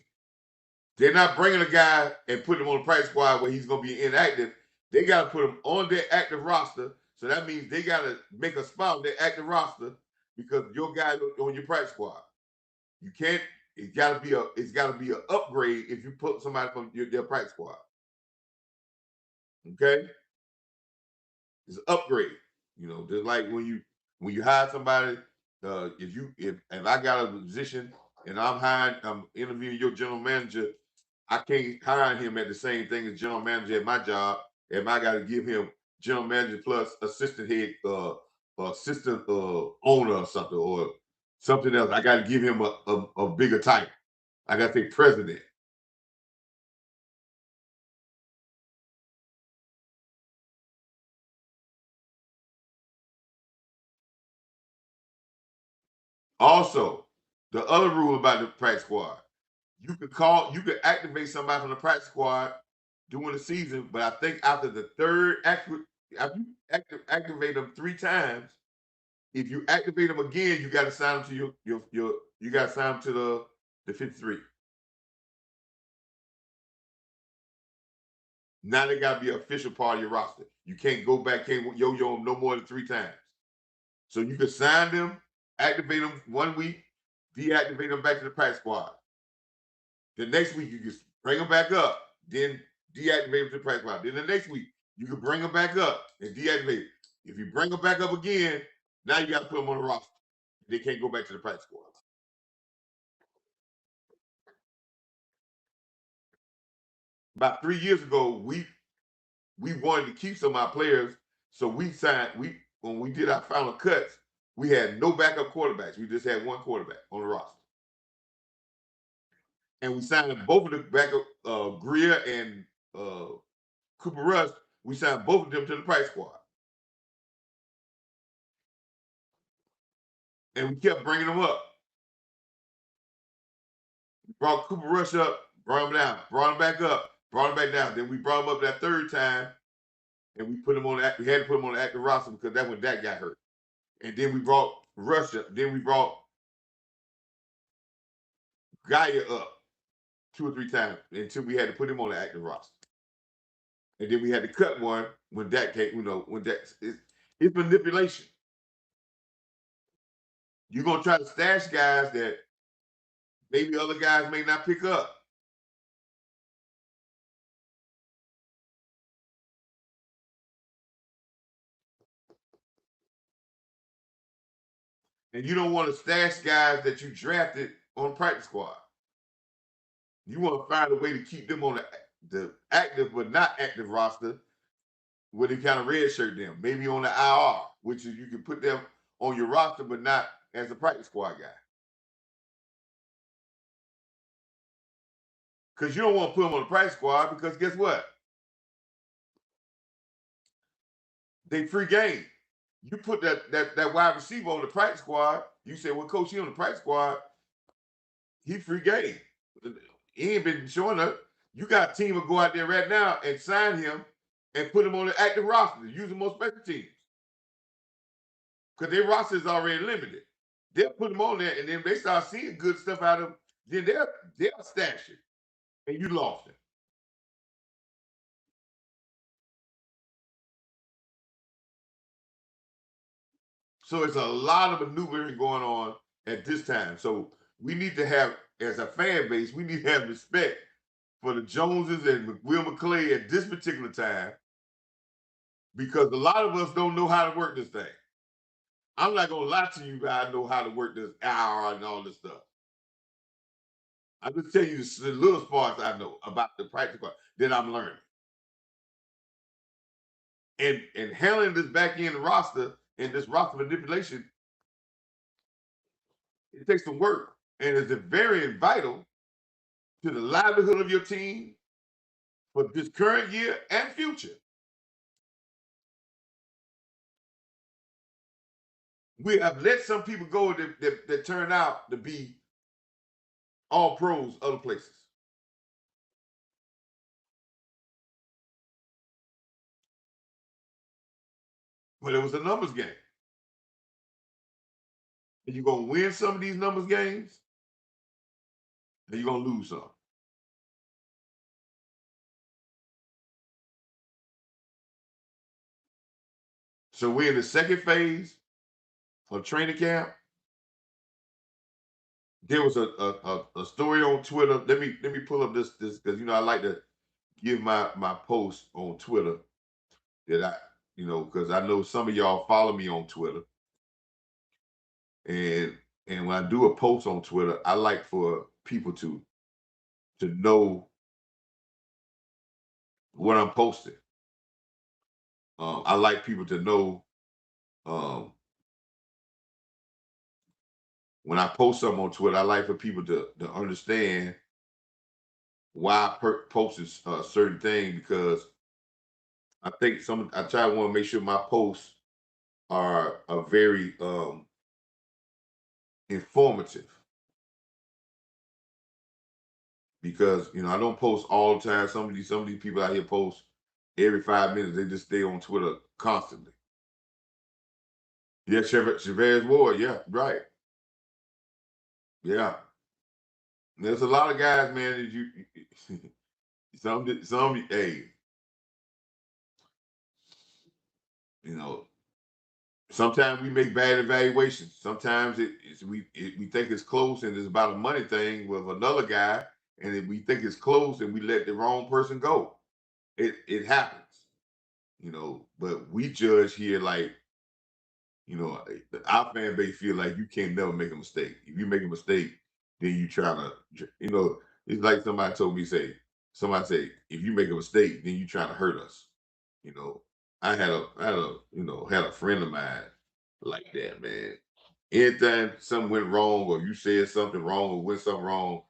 they're not bringing a guy and putting him on the practice squad where he's going to be inactive. They got to put him on their active roster. So that means they got to make a spot on their active roster because your guy on your practice squad. You can't. It's got to be an upgrade if you put somebody from their practice squad. Okay, it's an upgrade. Just like when you hire somebody, if I got a position and I'm interviewing your general manager, I can't hire him at the same thing as general manager at my job. And I got to give him general manager plus assistant head, assistant owner or something else. I got to give him a bigger title. I got to say president. Also, the other rule about the practice squad, you could activate somebody from the practice squad during the season, but I think after the third after you activate them 3 times, if you activate them again, you got to sign them to you got to sign them to the 53. Now they got to be an official part of your roster. You can't go back, can't yo-yo them no more than 3 times. So you can sign them, activate them 1 week, deactivate them back to the practice squad. The next week you can bring them back up, then deactivate them to the practice squad. Then the next week you can bring them back up and deactivate. If you bring them back up again, Now you got to put them on the roster. They can't go back to the practice squad. About 3 years ago, we wanted to keep some of our players, so we signed. We when we did our final cuts, we had no backup quarterbacks. We just had one quarterback on the roster, and we signed both of the backup, Greer and Cooper Rush. We signed both of them to the practice squad, and we kept bringing them up. We brought Cooper Rush up, brought him down, brought him back up, brought him back down. Then we brought him up that third time, and we put him on. We had to put him on the active roster because that's when Dak got hurt. And then we brought Rush up. Then we brought Gaia up 2 or 3 times until we had to put him on the active roster. And then we had to cut one when Dak came. When Dak, it's manipulation. You're gonna try to stash guys that maybe other guys may not pick up. And you don't want to stash guys that you drafted on practice squad. You want to find a way to keep them on the active but not active roster where they kind of redshirt them. Maybe on the IR, which is you can put them on your roster but not as a practice squad guy. Because you don't want to put them on the practice squad because guess what? They free game. You put that wide receiver on the practice squad. You say, well, coach, he on the practice squad. He free game. He ain't been showing up. You got a team to go out there right now and sign him and put him on the active roster. Use him on special teams. Because their roster is already limited. They'll put him on there, and then they start seeing good stuff out of him. Then they'll stash it. And you lost it. So it's a lot of maneuvering going on at this time. So we need to have, as a fan base, we need to have respect for the Joneses and Will McClay at this particular time because a lot of us don't know how to work this thing. I'm not gonna lie to you, I know how to work this hour and all this stuff. I'm just telling you the little parts I know about the practical that I'm learning. And handling this back end roster and this roster manipulation, it takes some work. And it's very vital to the livelihood of your team for this current year and future. We have let some people go that turn out to be all pros other places. But it was a numbers game. And you're going to win some of these numbers games, and you're going to lose some. So we're in the second phase of training camp. There was a story on Twitter. Let me pull up this because I like to give my post on Twitter that I because I know some of y'all follow me on Twitter, and when I do a post on Twitter, I like for people to know what I'm posting. I like people to know um, when I post something on Twitter. I like for people to understand why I posted a certain thing because I think I try to want to make sure my posts are very informative because I don't post all the time. Some of these people out here post every 5 minutes. They just stay on Twitter constantly. Yeah, Chavez Ward. Yeah, right. Yeah, there's a lot of guys, man. That hey, you know, sometimes we make bad evaluations. Sometimes we think it's close and it's about a money thing with another guy, and if we think it's close and we let the wrong person go, it happens, But we judge here like our fan base feel like you can't never make a mistake. If you make a mistake, then you trying to, it's like somebody say, if you make a mistake, then you trying to hurt us. You know, I had a friend of mine like that, man. Anytime something went wrong or you said something wrong or went something wrong,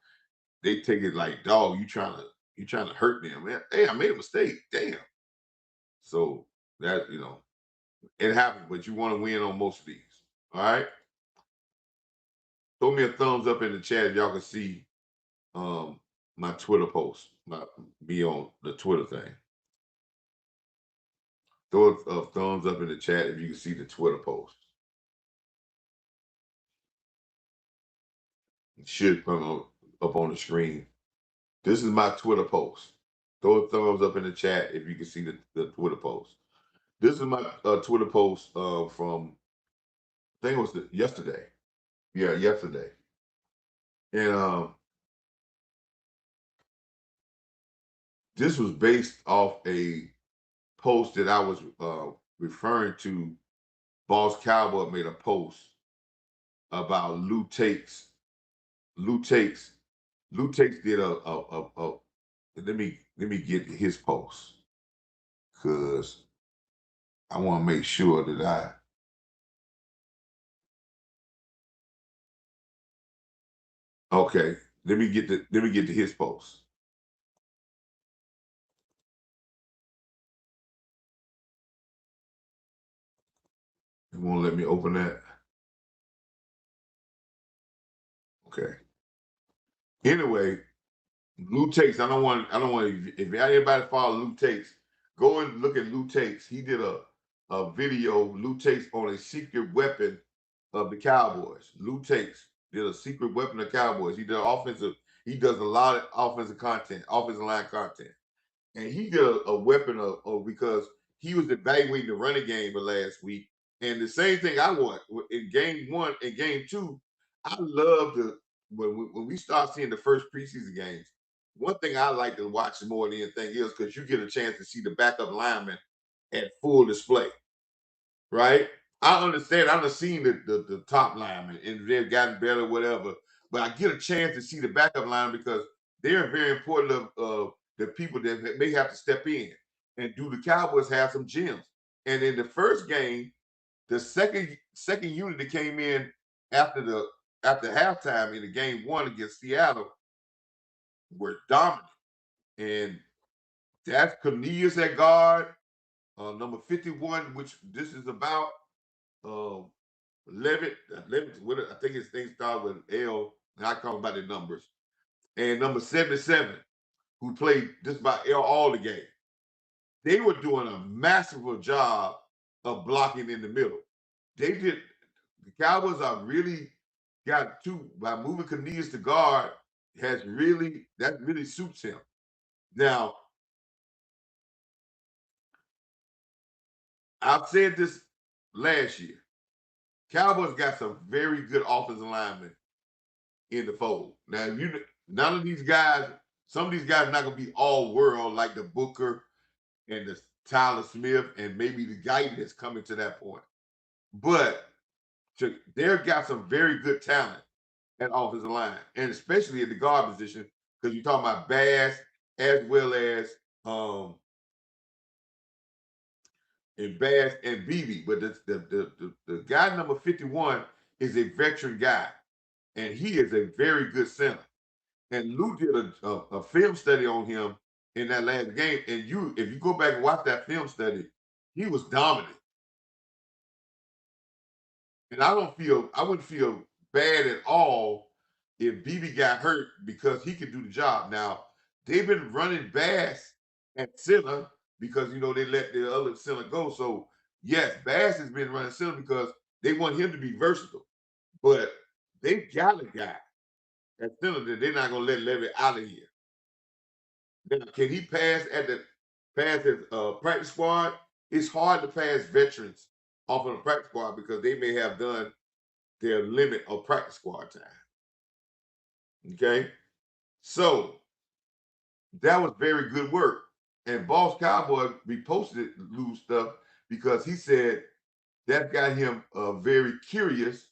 they take it like, dog, you trying to hurt them, man. Hey, I made a mistake. Damn. So that, it happens, but you want to win on most of these. All right. Throw me a thumbs up in the chat if y'all can see um my Twitter post, be on the Twitter thing. Throw a thumbs up in the chat if you can see the Twitter post. It should come up on the screen. This is my Twitter post. Throw a thumbs up in the chat if you can see the Twitter post. This is my Twitter post from, I think it was yesterday. Yeah, yesterday. And this was based off a post that I was referring to. Boss Cowboy made a post about Lou Takes. Lou Takes. Lou Takes did a let me get his post because I want to make sure that okay. Let me get to his post. You won't let me open that? Okay. Anyway, Lou Takes. I don't want. If anybody follow Lou Takes, go and look at Lou Takes. He did a video. Lou Takes on a secret weapon of the Cowboys. Lou Takes did a secret weapon of Cowboys. He did offensive. He does a lot of offensive content, offensive line content, and he did a weapon of because he was evaluating the running game for last week. And the same thing I want in game one and game two. I love when we start seeing the first preseason games. One thing I like to watch more than anything else because you get a chance to see the backup lineman at full display, right? I understand. I've seen the top linemen and they've gotten better, whatever. But I get a chance to see the backup line because they're very important of the people that may have to step in. And do the Cowboys have some gems? And in the first game, the second unit that came in after the after halftime in the game one against Seattle were dominant. And that's Cornelius at guard, number 51, which this is about. Um, Levitt, I think his thing started with L, and I call him by the numbers. And number 77, who played just about all the game. They were doing a masterful job of blocking in the middle. The Cowboys are really got two by moving Cornelius to guard that really suits him. Now, I've said this last year. Cowboys got some very good offensive linemen in the fold. Now, none of these guys, some of these guys are not going to be all world like the Booker and the Tyler Smith and maybe the Guyton that's coming to that point. But they've got some very good talent at offensive line, and especially at the guard position, because you're talking about Bass as well as and Bass and BB. But the guy number 51 is a veteran guy, and he is a very good center. And Lou did a film study on him in that last game. And if you go back and watch that film study, he was dominant. And I wouldn't feel bad at all if BB got hurt because he could do the job. Now, they've been running Bass at center because they let the other center go. So yes, Bass has been running center because they want him to be versatile. But they got a guy at center that they're not gonna let Levy out of here. Now, can he pass his practice squad? It's hard to pass veterans off of a practice squad because they may have done their limit of practice squad time. Okay, so that was very good work. And Boss Cowboy reposted Lou's stuff because he said that got him very curious,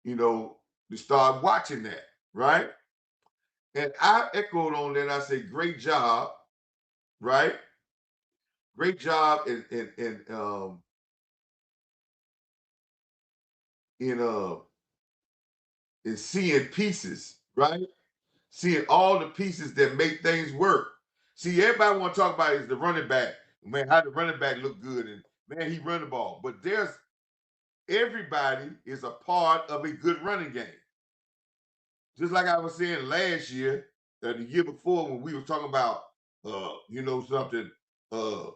to start watching that, right? And I echoed on that. I said, great job, right? Great job in in seeing pieces, right? Seeing all the pieces that make things work. See, everybody want to talk about is the running back. Man, how the running back look good and man, he run the ball. But everybody is a part of a good running game. Just like I was saying last year, the year before when we were talking about something, uh,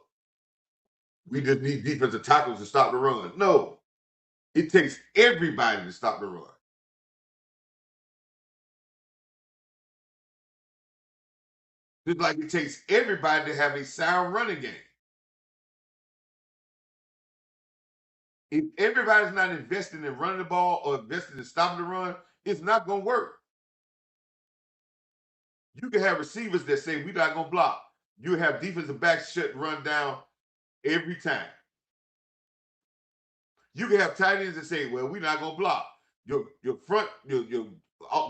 we just need defensive tackles to stop the run. No, it takes everybody to stop the run. Just like it takes everybody to have a sound running game. If everybody's not investing in running the ball or investing in stopping the run, it's not going to work. You can have receivers that say, we're not going to block. You have defensive backs shut run down every time. You can have tight ends that say, well, we're not going to block. Your front, your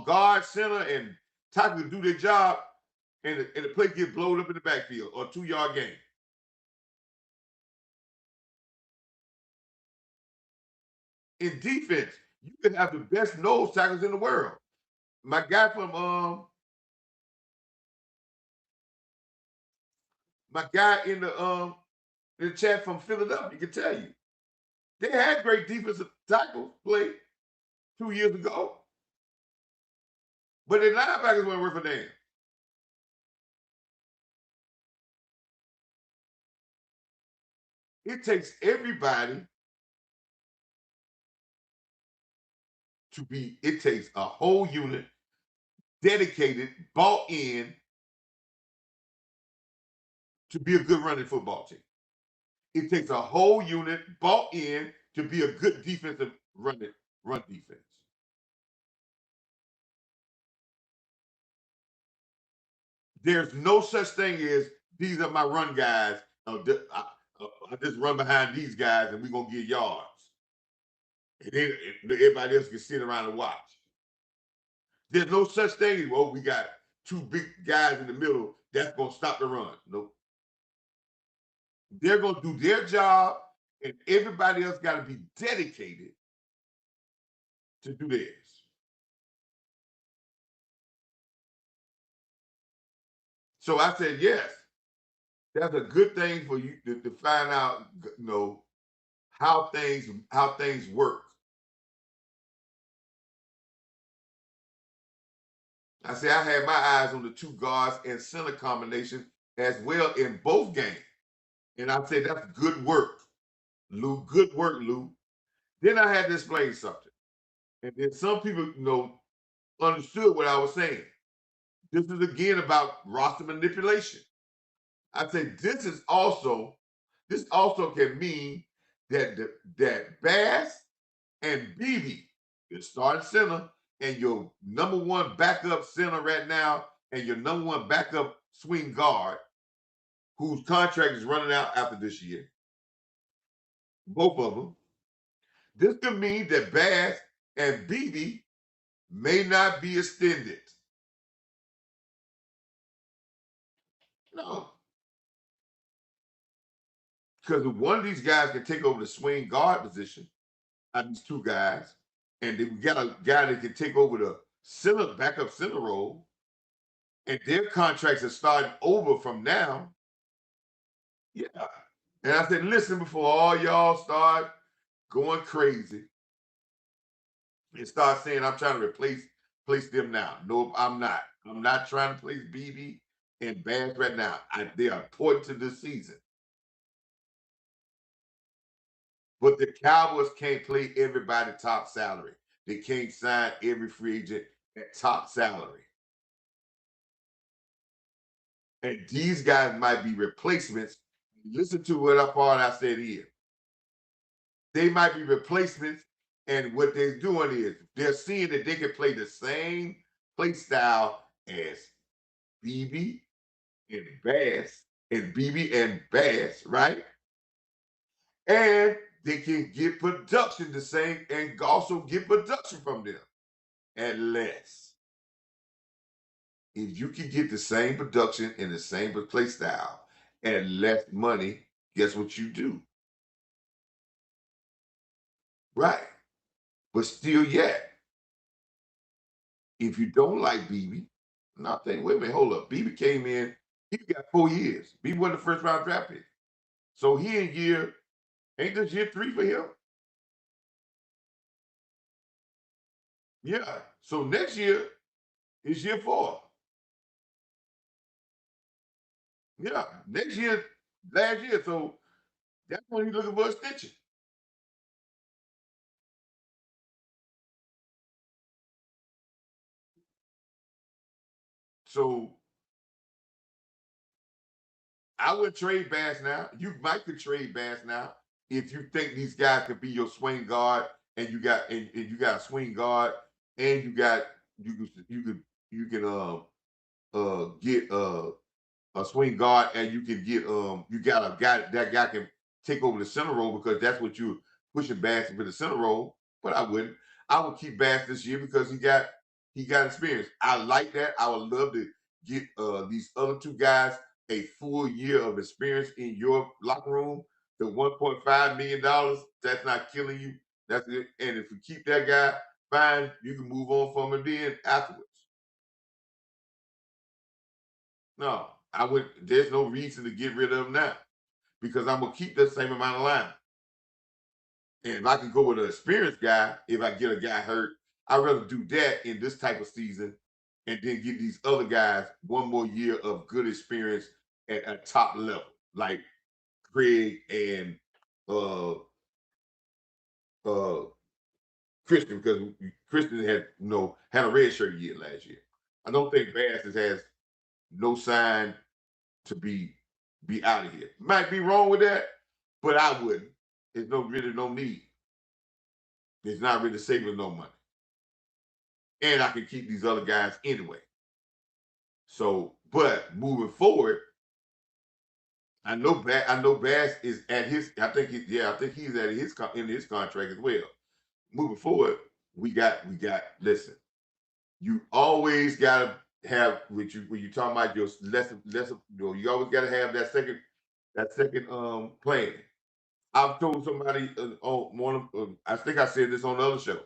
guard, center, and tackle do their job, and the play gets blown up in the backfield or 2-yard game. In defense, you can have the best nose tackles in the world. My guy from my guy in the chat from Philadelphia can tell you they had great defensive tackles play 2 years ago, but the linebackers weren't worth a damn. It takes everybody it takes a whole unit dedicated, bought in to be a good running football team. It takes a whole unit bought in to be a good defensive run defense. There's no such thing as these are my run guys. I just run behind these guys and we're gonna get yards. And then everybody else can sit around and watch. There's no such thing as, we got two big guys in the middle that's gonna stop the run. Nope. They're gonna do their job, and everybody else got to be dedicated to do theirs. So I said, yes, that's a good thing for you to find out, how things work. I said I had my eyes on the two guards and center combination as well in both games. And I said, that's good work, Lou. Good work, Lou. Then I had to explain something. And then some people, understood what I was saying. This is again about roster manipulation. I said this also can mean that Bass and BB, your starting center, and your number one backup center right now, and your number one backup swing guard, whose contract is running out after this year, both of them. This could mean that Bass and BB may not be extended. No. Because one of these guys can take over the swing guard position, these two guys, and then we got a guy that can take over the backup center role, and their contracts are starting over from now. Yeah. And I said, listen, before all y'all start going crazy and start saying I'm trying to replace them now. Nope, I'm not. I'm not trying to place BB and Bass right now. They are important to this season. But the Cowboys can't play everybody top salary. They can't sign every free agent at top salary. And these guys might be replacements. Listen to what I said here. They might be replacements, and what they're doing is they're seeing that they can play the same play style as BB and Bass, right? And they can get production the same and also get production from them at less. If you can get the same production and the same play style at less money, guess what you do? Right. But still yet, if you don't like BB, nothing. Wait a minute, hold up. BB came in, he got 4 years. BB wasn't the first round draft pick. So he in year, ain't this year 3 for him? Yeah. So next year is year 4. Yeah. Next year, last year. So that's when he's looking for a extension. So I would trade Bass now. You might could trade Bass now if you think these guys could be your swing guard, and you got and you got a swing guard, and you can get a swing guard, and you can get you got a guy, that guy can take over the center role, because that's what you're pushing Bass for, the center role. But I wouldn't. I would keep Bass this year because he got experience. I like that. I would love to get these other two guys a full year of experience in your locker room. The $1.5 million, that's not killing you. That's it. And if you keep that guy, fine, you can move on from him then afterwards. No, I would. There's no reason to get rid of him now, because I'm gonna keep the same amount of line. And if I can go with an experienced guy, if I get a guy hurt, I'd rather do that in this type of season, and then give these other guys one more year of good experience at a top level, like Craig and uh uh Christian, because Christian had a red shirt year last year. I don't think Bass has no sign to be out of here. Might be wrong with that, but I wouldn't. There's really no need. It's not really saving no money, and I can keep these other guys anyway. So, but moving forward, I know Bass is at his. I think he's at his in his contract as well. Moving forward, we got. Listen, you always gotta have, when you talking about your less. You always gotta have that second plan. I've told somebody on one of, I think I said this on the other show.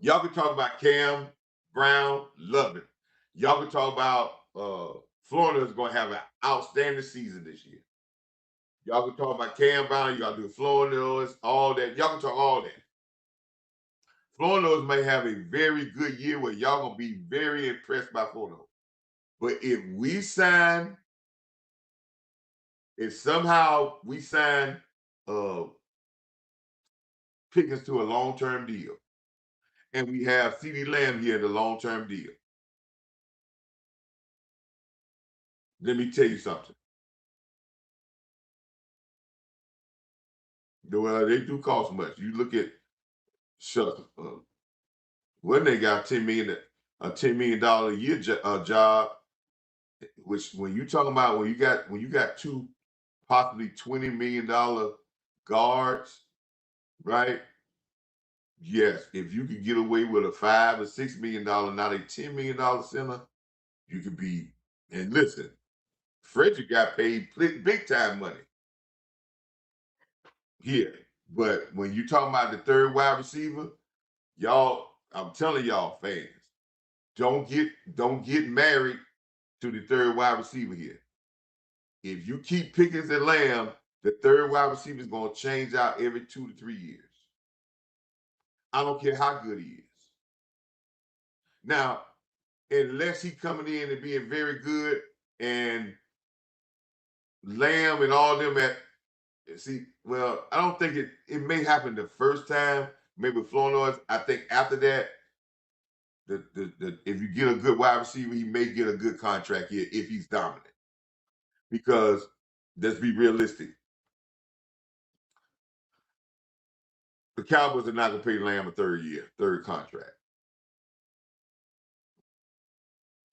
Y'all can talk about Cam Brown, love it. Y'all can talk about Florida is going to have an outstanding season this year. Y'all can talk about Cam Brown, y'all do Florida, all that. Y'all can talk all that. Florida may have a very good year where y'all gonna be very impressed by Florida. But if somehow we sign uh Pickens to a long-term deal, and we have CD Lamb here in the long-term deal, let me tell you something. Well, they do cost much. You look at Shucks, when they got $10 million a year job, which when you talking about when you got two possibly $20 million guards, right? Yes, if you could get away with a $5 or $6 million, not a $10 million center, you could be. And listen, Frederick got paid big time money here, but when you talking about the third wide receiver, y'all, I'm telling y'all fans, don't get married to the third wide receiver here. If you keep Pickens and Lamb, the third wide receiver is going to change out every 2 to 3 years. I don't care how good he is. Now, unless he coming in and being very good, and Lamb and all them well, I don't think it may happen the first time, maybe with Flournoy. I think after that, if you get a good wide receiver, he may get a good contract here if he's dominant. Because let's be realistic, the Cowboys are not going to pay Lamb a third contract.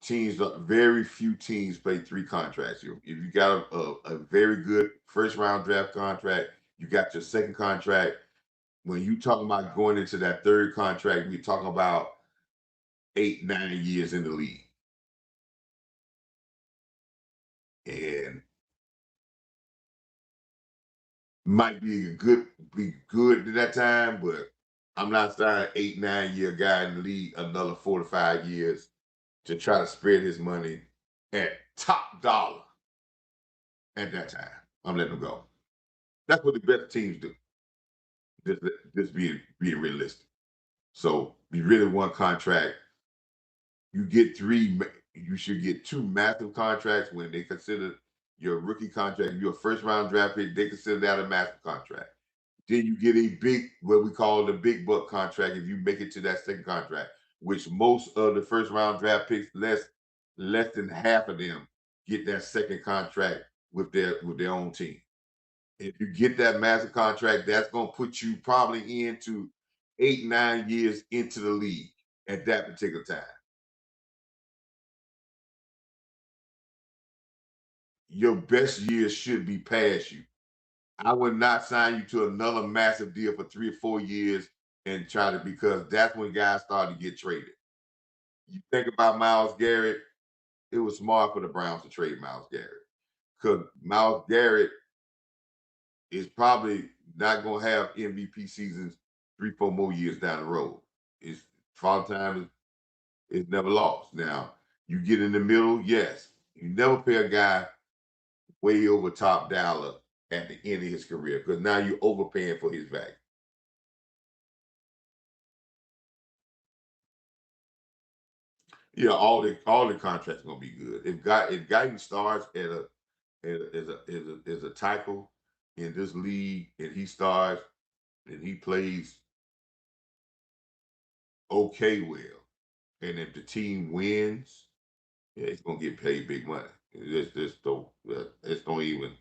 Very few teams play 3 contracts. If you got a very good first round draft contract, You got your second contract. When you talking about going into that third contract, we're talking about 8, 9 years in the league. And might be good at that time, but I'm not signing 8, 9 year guy in the league another 4 to 5 years to try to spread his money at top dollar at that time. I'm letting him go. That's what the better teams do. Just being realistic. So you really want contract. You get three. You should get two massive contracts when they consider your rookie contract. Your first round draft pick, they consider that a massive contract. Then you get a big, what we call the big buck contract if you make it to that second contract, which most of the first round draft picks, less than half of them get that second contract with their own team. If you get that massive contract, that's gonna put you probably into 8, 9 years into the league at that particular time. Your best years should be past you. I would not sign you to another massive deal for 3 or 4 years and try to, because that's when guys start to get traded. You think about Myles Garrett, it was smart for the Browns to trade Myles Garrett because Myles Garrett is probably not going to have MVP seasons 3, 4 more years down the road. It's fall time is never lost. Now you get in the middle, yes. You never pay a guy way over top dollar at the end of his career because now you're overpaying for his value. Yeah, all the contracts gonna be good. If Guyton starts as a tackle in this league and he starts and he plays okay well, and if the team wins, yeah, it's gonna get paid big money. It's don't even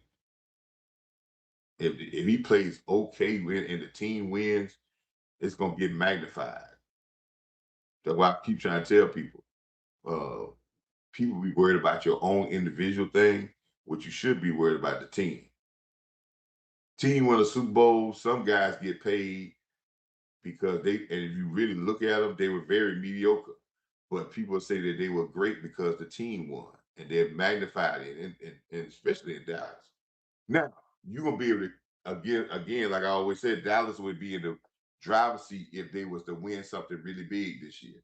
if he plays okay and the team wins, it's gonna get magnified. That's why I keep trying to tell people. Uh, People be worried about your own individual thing. What you should be worried about the team. Team win a Super Bowl. Some guys get paid because and if you really look at them, they were very mediocre. But people say that they were great because the team won, and they're magnified it, and especially in Dallas. Now you're gonna be able to again, like I always said, Dallas would be in the driver's seat if they was to win something really big this year.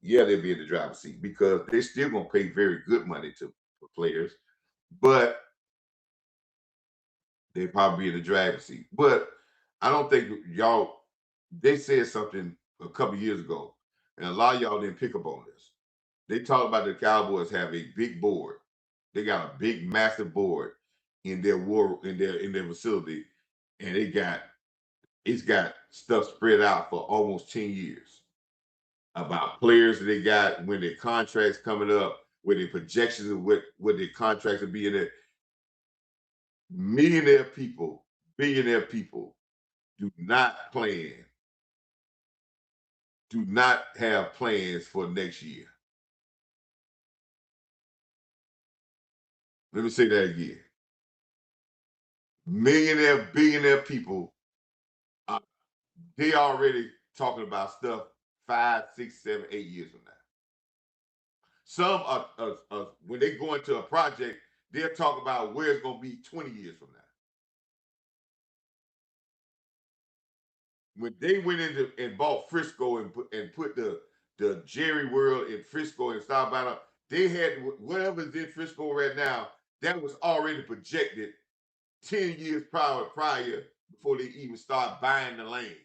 Yeah, they'd be in the driver's seat because they're still gonna pay very good money to for players, but they probably be in the driver's seat. But I don't think y'all. They said something a couple years ago, and a lot of y'all didn't pick up on this. They talked about the Cowboys have a big board. They got a big, massive board in their facility, and it's got stuff spread out for almost 10 years about players that they got, when their contracts coming up, with their projections of what their contracts will be in there. Millionaire people, billionaire people do not plan, do not have plans for next year. Let me say that again. Millionaire, billionaire people, uh, they already talking about stuff 5, 6, 7, 8 years from now. Some when they go into a project, they'll talk about where it's going to be 20 years from now. When they went into and bought Frisco and put the Jerry World in Frisco and South Carolina, they had whatever's in Frisco right now. That was already projected 10 years prior before they even start buying the land.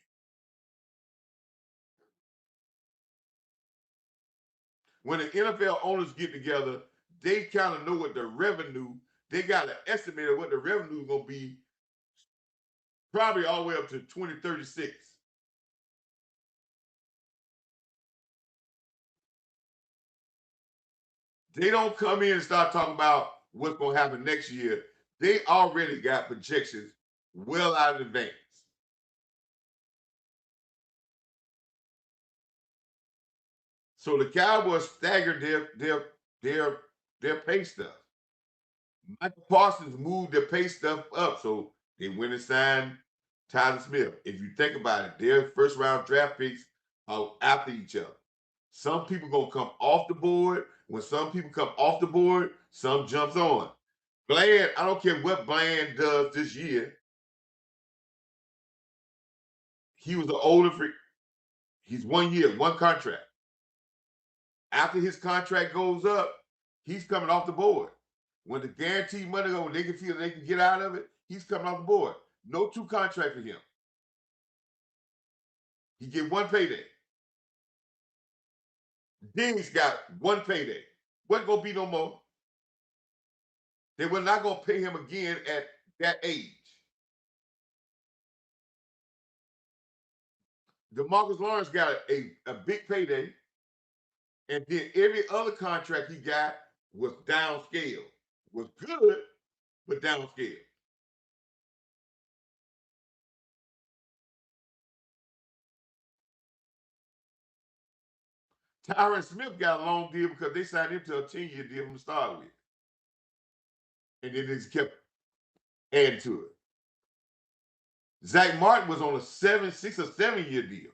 When the NFL owners get together, they kind of know what the revenue. They got an estimate of what the revenue is going to be, probably all the way up to 2036. They don't come in and start talking about what's going to happen next year. They already got projections well out in advance. So the Cowboys staggered their their pay stuff. Michael Parsons moved their pay stuff up, so they went and signed Tyler Smith. If you think about it, their first round draft picks are after each other. Some people gonna come off the board. When some people come off the board, some jumps on. Bland, I don't care what Bland does this year. He was an older freak. He's 1 year, one contract. After his contract goes up, he's coming off the board. When the guaranteed money goes, when they can feel they can get out of it, he's coming off the board. No two contract for him. He get one payday. Diggs got one payday. Wasn't gonna be no more. They were not gonna pay him again at that age. DeMarcus Lawrence got a big payday, and then every other contract he got was downscale. Was good, but downscale. Tyron Smith got a long deal because they signed him to a 10-year deal from the start with. And then they just kept adding to it. Zach Martin was on a 6 or 7 year deal.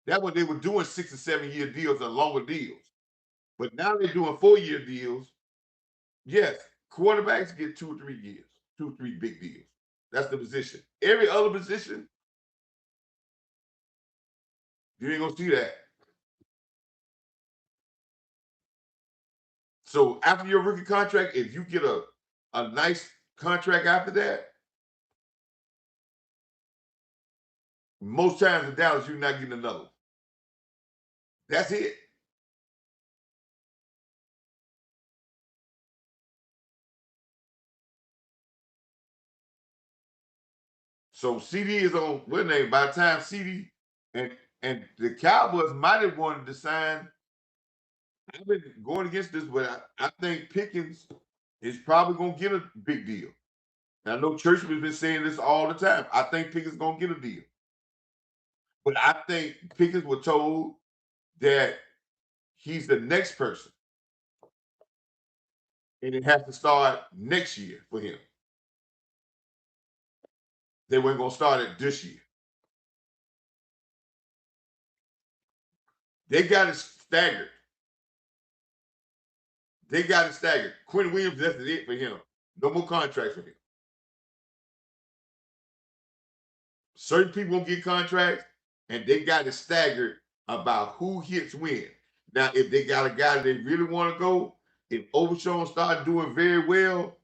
That's when they were doing 6 or 7 year deals and longer deals. But now they're doing 4-year deals. Yes, quarterbacks get 2 or 3 years, 2 or 3 big deals. That's the position. Every other position, you ain't gonna see that. So after your rookie contract, if you get a nice contract after that, most times in Dallas, you're not getting another one. That's it. So CD is on what name? By the time CD and the Cowboys might have wanted to sign. I've been going against this, but I think Pickens is probably gonna get a big deal. And I know Churchman's been saying this all the time. I think Pickens gonna get a deal. But I think Pickens was told that he's the next person. And it has to start next year for him. They weren't gonna start it this year. They got it staggered. They got it staggered. Quinn Williams, that's it for him. No more contracts for him. Certain people won't get contracts, and they got it staggered about who hits when. Now, if they got a guy that they really want to go, if Overshawn start doing very well,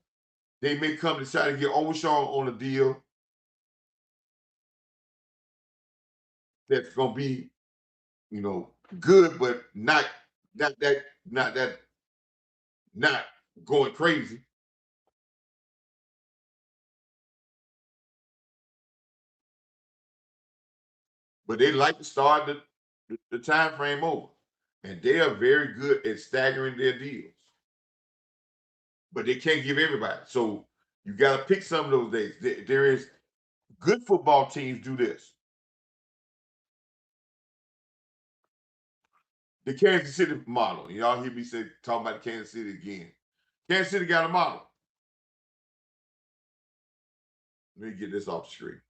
they may come to try to get Overshawn on a deal that's gonna be, good, but not not going crazy. But they like to start the time frame over. And they are very good at staggering their deals. But they can't give everybody. So you got to pick some of those days. There is good football teams do this. The Kansas City model. Y'all hear me say talking about Kansas City again. Kansas City got a model. Let me get this off the screen.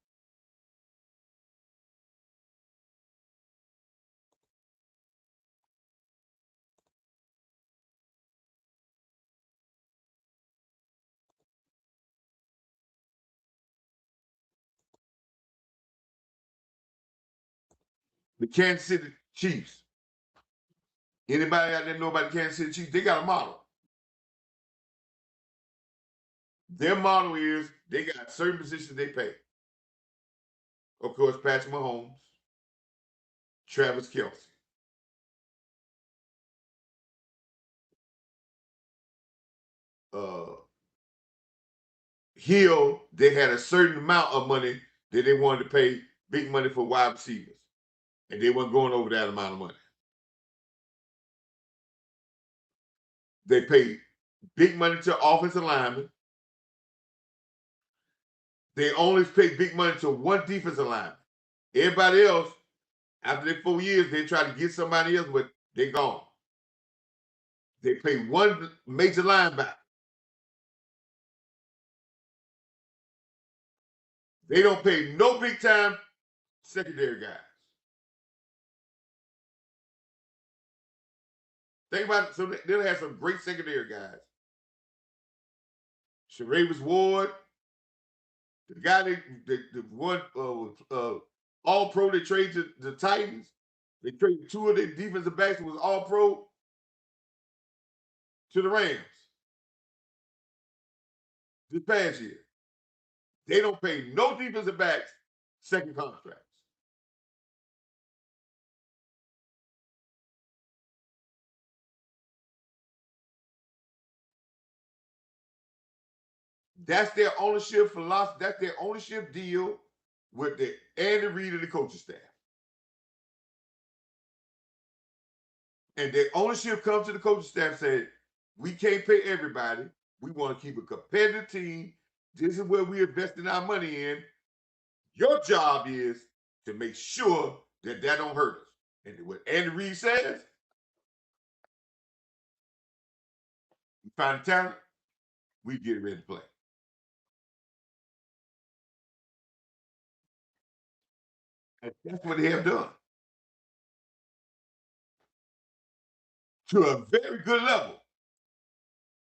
The Kansas City Chiefs. Anybody out there know about the Kansas City Chiefs? They got a model. Their model is they got certain positions they pay. Of course, Patrick Mahomes, Travis Kelce. Uh, Hill, they had a certain amount of money that they wanted to pay big money for wide receivers. And they weren't going over that amount of money. They paid big money to offensive linemen. They only paid big money to one defensive lineman. Everybody else, after their 4 years, they try to get somebody else, but they're gone. They pay one major linebacker. They don't pay no big time secondary guys. Think about it. So they'll have some great secondary guys. Sharavis Ward, the guy the one all pro they traded to the Titans. They traded two of their defensive backs who was all pro to the Rams this past year. They don't pay no defensive backs second contracts. That's their ownership philosophy. That's their ownership deal with the Andy Reid and the coaching staff. And their ownership comes to the coaching staff and said, we can't pay everybody. We want to keep a competitive team. This is where we're investing our money in. Your job is to make sure that don't hurt us. And what Andy Reid says, we find the talent, we get it ready to play. And that's what they have done. To a very good level.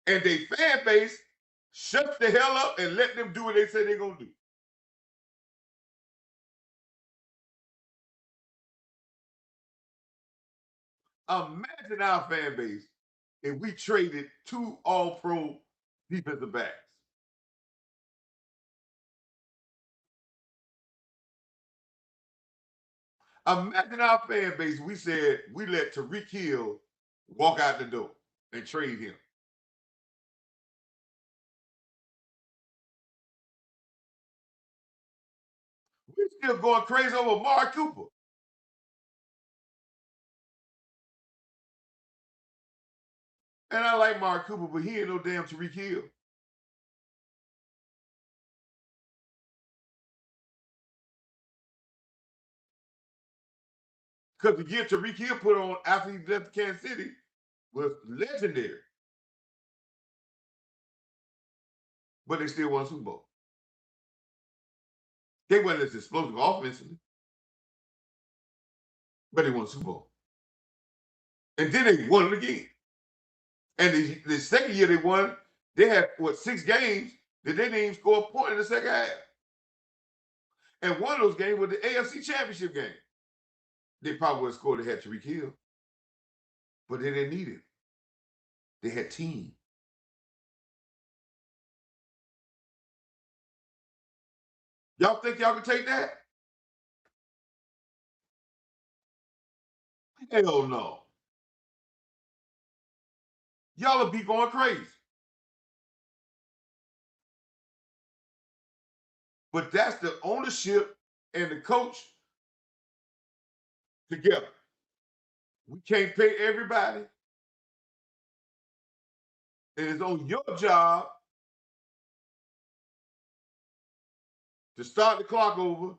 And their fan base shuts the hell up and let them do what they say they're going to do. Imagine our fan base if we traded two all-pro defensive backs. Imagine our fan base, we said we let Tyreek Hill walk out the door and trade him. We're still going crazy over Marv Cooper. And I like Marv Cooper, but he ain't no damn Tyreek Hill. Because the year Tyreek Hill put on after he left Kansas City was legendary. But they still won Super Bowl. They weren't as explosive offensively, but they won Super Bowl. And then they won it again. And the second year they won, they had, 6 games that they didn't even score a point in the second half. And one of those games was the AFC Championship game. They probably would have scored, they had Tyreek Hill. But they didn't need it. They had team. Y'all think y'all can take that? Hell no. Y'all will be going crazy. But that's the ownership and the coach together. We can't pay everybody. And it's on your job to start the clock over,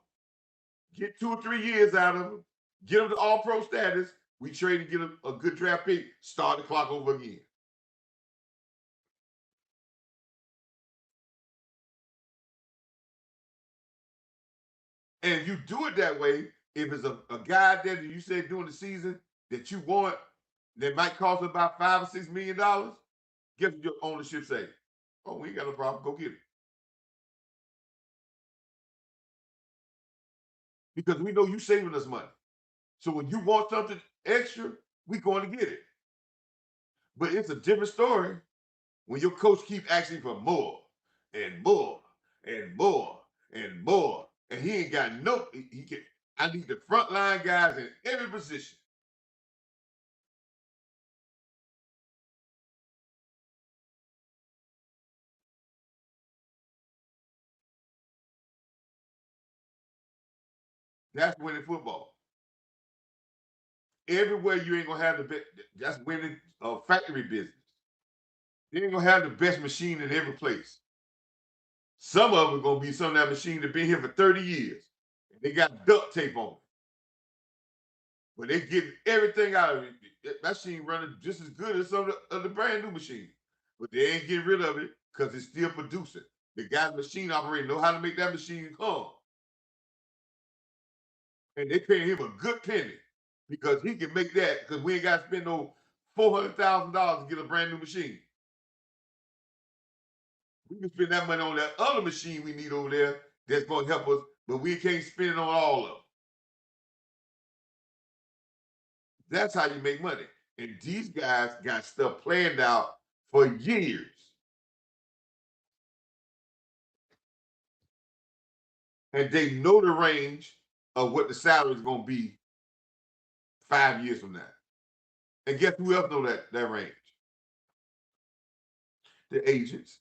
get 2 or 3 years out of them, get them to all-pro status. We trade and get a good draft pick, start the clock over again. And you do it that way, if it's a guy that you said during the season that you want that might cost about $5 or $6 million, guess what your ownership say? Oh, we ain't got no problem, go get it. Because we know you saving us money. So when you want something extra, we going to get it. But it's a different story when your coach keep asking for more and more and more and more, and he ain't got no. He can. I need the frontline guys in every position. That's winning football. Everywhere you ain't gonna have the best. That's winning factory business. You ain't gonna have the best machine in every place. Some of them gonna be some of that machine that been here for 30 years. And they got duct tape on it. But they get everything out of it. That machine running just as good as some of the brand new machines. But they ain't getting rid of it because it's still producing. The guys machine operator know how to make that machine come. And they paying him a good penny because he can make that because we ain't got to spend no $400,000 to get a brand new machine. We can spend that money on that other machine we need over there that's going to help us, but we can't spend it on all of them. That's how you make money. And these guys got stuff planned out for years. And they know the range of what the salary is going to be 5 years from now. And guess who else know that range? The agents.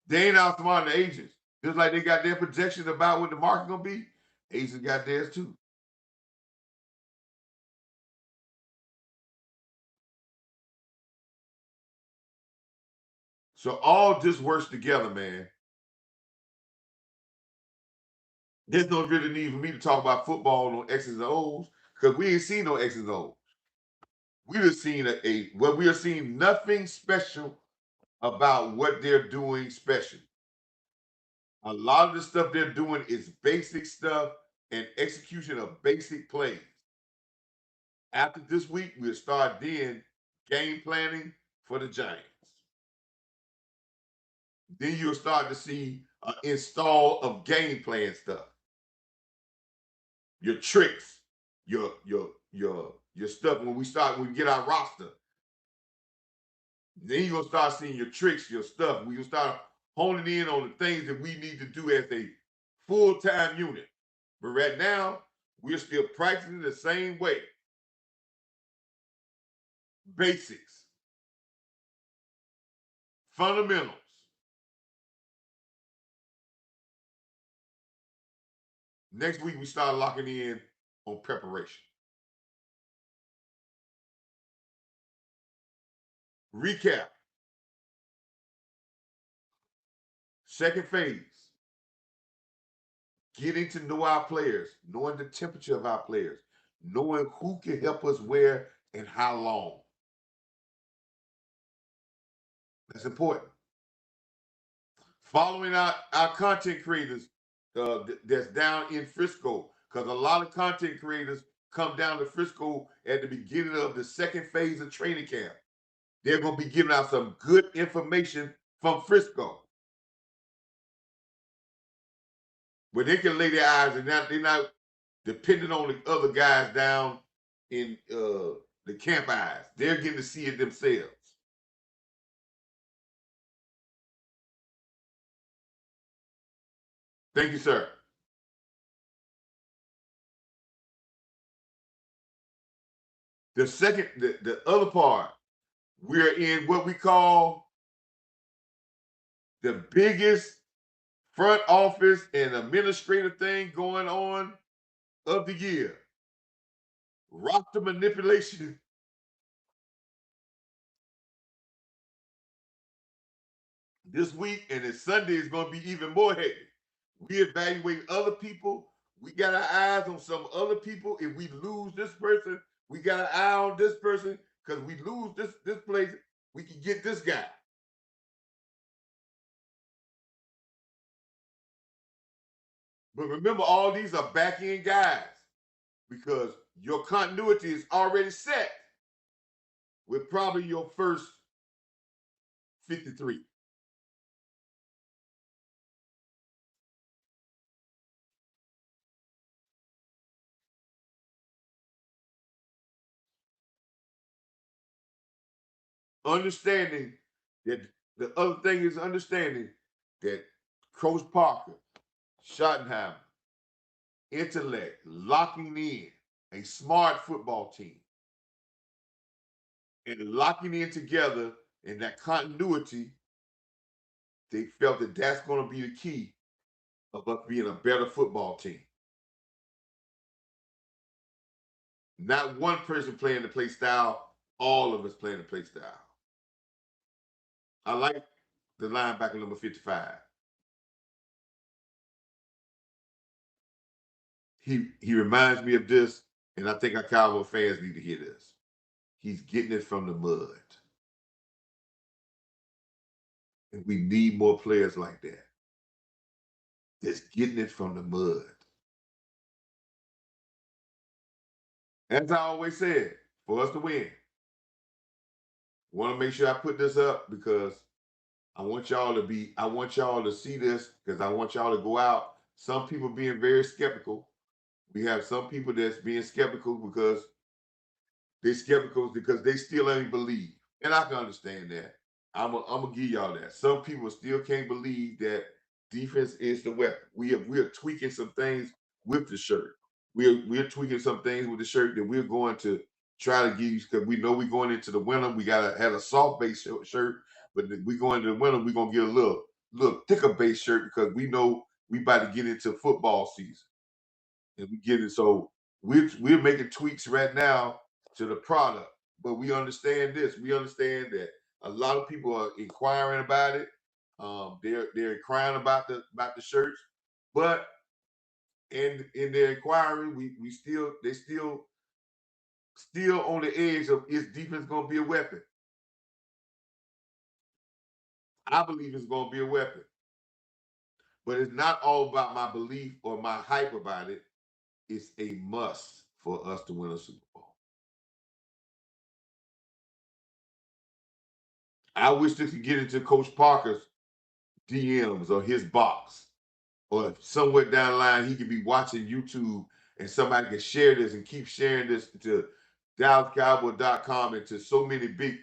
They ain't outsmarting the agents. Just like they got their projections about what the market gonna be, agents got theirs too. So all this works together, man. There's no really need for me to talk about football on X's and O's because we ain't seen no X's and O's. We just seen we are seeing nothing special about what they're doing special. A lot of the stuff they're doing is basic stuff and execution of basic plays. After this week, we'll start then game planning for the Giants. Then you'll start to see an install of game plan stuff. Your tricks, your stuff when we get our roster. Then you're gonna start seeing your tricks, your stuff. We can start honing in on the things that we need to do as a full-time unit. But right now, we're still practicing the same way. Basics, fundamentals. Next week, we start locking in on preparation. Recap. Second phase. Getting to know our players, knowing the temperature of our players, knowing who can help us where and how long. That's important. Following our content creators that's down in Frisco, because a lot of content creators come down to Frisco at the beginning of the second phase of training camp. They're going to be giving out some good information from Frisco, where they can lay their eyes and they're not depending on the other guys down in the camp eyes. They're getting to see it themselves. Thank you, sir. The other part, we're in what we call the biggest front office and administrative thing going on of the year. Roster manipulation. This week and then Sunday is going to be even more hectic. We evaluate other people. We got our eyes on some other people. If we lose this person, we got an eye on this person because we lose this place, we can get this guy. But remember, all these are back end guys because your continuity is already set with probably your first 53. Understanding that the other thing is understanding that Coach Parker, Schottenheimer, intellect, locking in a smart football team and locking in together in that continuity, they felt that that's going to be the key of us being a better football team. Not one person playing the play style, all of us playing the play style. I like the linebacker number 55. He reminds me of this, and I think our Cowboy fans need to hear this. He's getting it from the mud. And we need more players like that. That's getting it from the mud. As I always said, for us to win, want to make sure I put this up because I want y'all to see this because I want y'all to go out. Some people being very skeptical. We have some people that's being skeptical because they still ain't believe. And I can understand that. I'm gonna give y'all that. Some people still can't believe that defense is the weapon. We are tweaking some things with the shirt. We're tweaking some things with the shirt that we're going to try to give you because we know we're going into the winter. We gotta have a soft base shirt, but we go into the winter, we're gonna get a little thicker base shirt because we know we about to get into football season. And we get it. So we're making tweaks right now to the product. But we understand this. We understand that a lot of people are inquiring about it. They're inquiring about the shirts, but in their inquiry, we still they still on the edge of is defense going to be a weapon? I believe it's going to be a weapon, but it's not all about my belief or my hype about it. It's a must for us to win a Super Bowl. I wish this could get into Coach Parker's DMs or his box, or somewhere down the line he could be watching YouTube and somebody can share this and keep sharing this to DallasCowboy.com and to so many big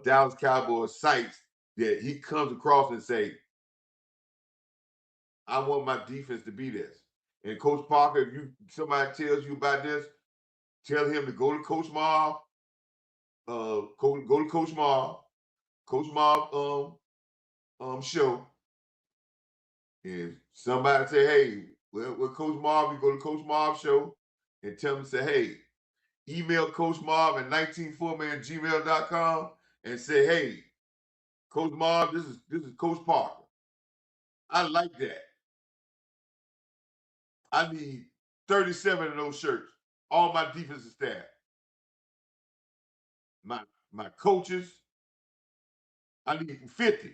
Dallas Cowboys sites that he comes across and say, "I want my defense to be this." And Coach Parker, if somebody tells you about this, tell him to go to Coach Marv, go to Coach Marv show. And somebody say, hey, with Coach Marv, you go to Coach Marv show and tell him, say, hey, email Coach Marv at 1940@gmail.com and say, hey, Coach Marv, this is Coach Parker. I like that. I need 37 of those shirts, all my defensive staff. My coaches, I need 50.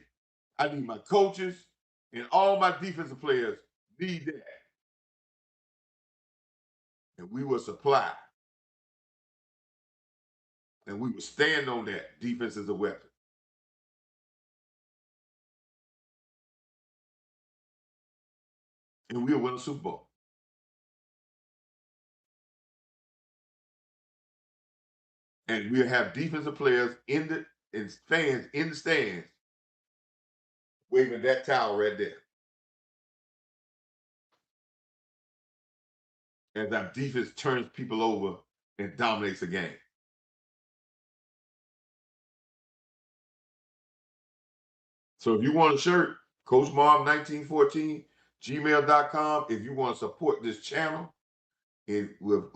I need my coaches and all my defensive players need that. And we will supply. And we will stand on that. Defense is a weapon. And we'll win a Super Bowl. And we'll have defensive players and fans in the stands waving that towel right there. As our defense turns people over and dominates the game. So if you want a shirt, Coach Marv 1914, gmail.com. If you want to support this channel and with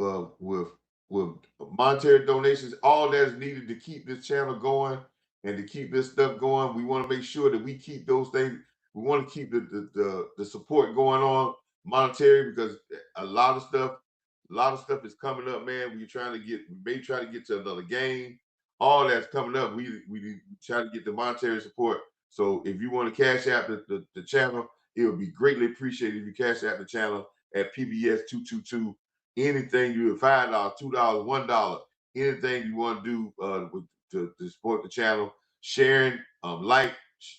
monetary donations, all that is needed to keep this channel going and to keep this stuff going. We want to make sure that we keep those things. We want to keep the support going on monetary because a lot of stuff is coming up, man. We may try to get to another game. All that's coming up. We try to get the monetary support. So if you want to cash out the channel, it would be greatly appreciated if you cash out the channel at PBS 222. Anything you $5, $2, $1, anything you want to do to support the channel, sharing,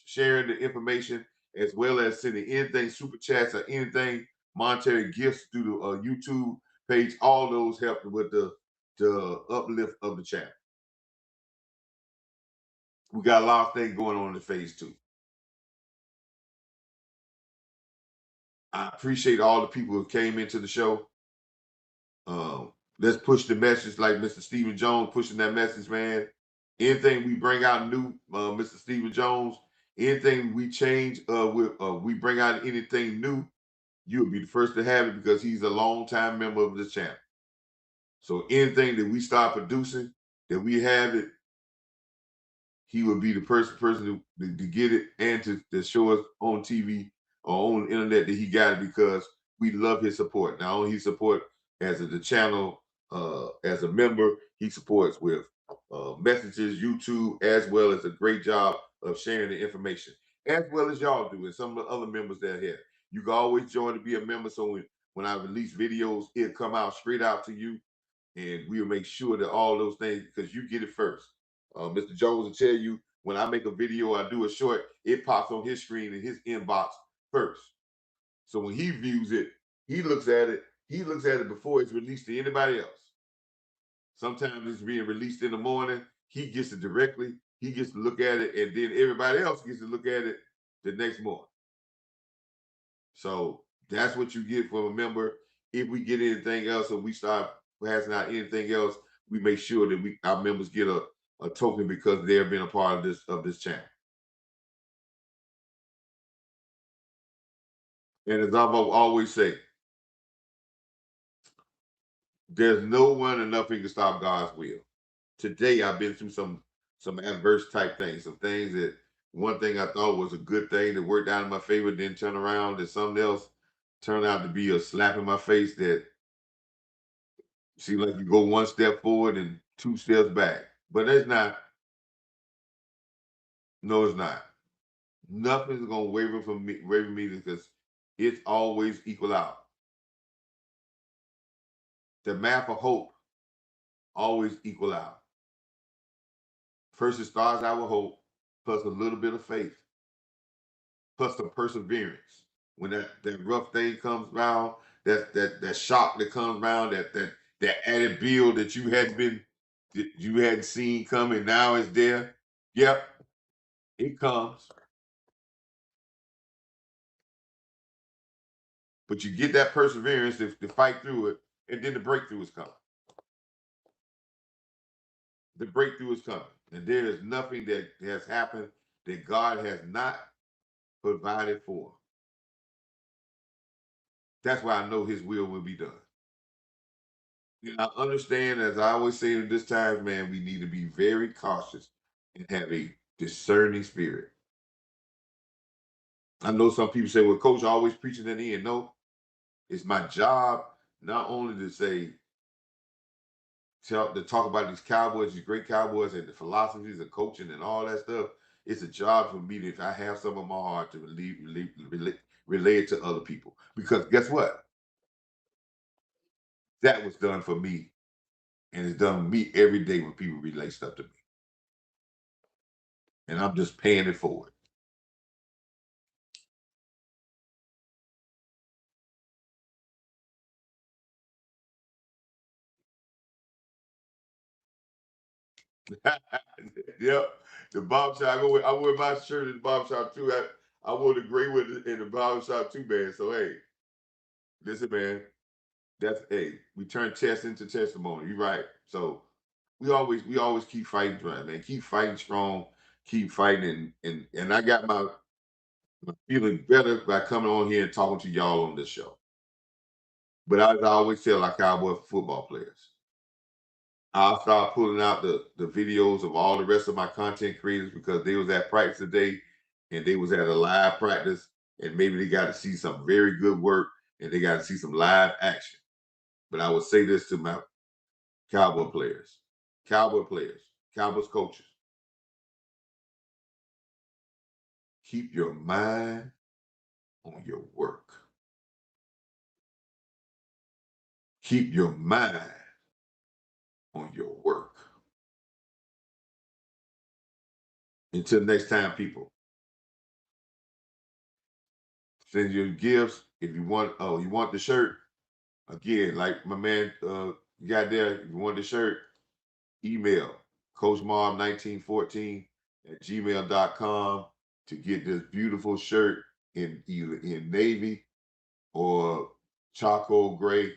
sharing the information, as well as sending anything super chats or anything monetary gifts through the YouTube page. All those help with the uplift of the channel. We got a lot of things going on in phase 2. I appreciate all the people who came into the show. Let's push the message like Mr. Stephen Jones pushing that message, man. Anything we bring out new, Mr. Stephen Jones, anything we change, we bring out anything new, you'll be the first to have it because he's a long-time member of this channel. So anything that we start producing, that we have it, he would be the person to get it and to show us on TV or on the internet that he got it because we love his support. Not only he support as the channel as a member, he supports with messages, YouTube, as well as a great job of sharing the information. as well as y'all do, and some of the other members that are here. You can always join to be a member. So when I release videos, it'll come out straight out to you, and we'll make sure that all those things, because you get it first. Mr. Jones will tell you when I make a video, I do a short, it pops on his screen in his inbox first. So when he views it, he looks at it. He looks at it before it's released to anybody else. Sometimes it's being released in the morning. He gets it directly. He gets to look at it, and then everybody else gets to look at it the next morning. So that's what you get from a member. If we get anything else, or we start passing out anything else, we make sure that our members get a token because they've been a part of this channel. And as I've always say, there's no one and nothing can stop God's will. Today I've been through some adverse type things, some things that one thing I thought was a good thing that worked out in my favor, then turn around and something else turned out to be a slap in my face that seems like you go one step forward and two steps back. But it's not. No, it's not. Nothing's gonna waver me because it's always equal out. The math of hope always equal out. First it starts out with hope, plus a little bit of faith, plus some perseverance. When that rough thing comes around, that shock that comes around, that added bill that you hadn't seen coming, now it's there. Yep, it comes. But you get that perseverance to fight through it, and then the breakthrough is coming. The breakthrough is coming. And there is nothing that has happened that God has not provided for. That's why I know his will be done. And I understand, as I always say at this time, man, we need to be very cautious and have a discerning spirit. I know some people say, well, coach always preaching at the end. No, it's my job not only to say, to talk about these Cowboys, these great Cowboys, and the philosophies of coaching and all that stuff. It's a job for me, if I have some of my heart, to relay it to other people. Because guess what? That was done for me, and it's done with me every day when people relay stuff to me, and I'm just paying it forward. Yep, the barber shop. I wear my shirt at the barber shop too. I wore the gray with it in the barber shop too, man. So hey, listen, man. That's hey, we turn test into testimony. You're right. So we always keep fighting, right, man. Keep fighting strong, keep fighting, and I got my feeling better by coming on here and talking to y'all on this show. But as I always tell our Cowboy football players, I'll start pulling out the videos of all the rest of my content creators because they was at practice today and they was at a live practice, and maybe they got to see some very good work and they got to see some live action. But I would say this to my Cowboy players, Cowboys coaches, keep your mind on your work. Keep your mind on your work. Until next time, people, send your gifts. If you want, oh, you want the shirt? Again, like my man got there, if you want the shirt, email Coach Marv 1914 at gmail.com to get this beautiful shirt in either in navy or charcoal gray.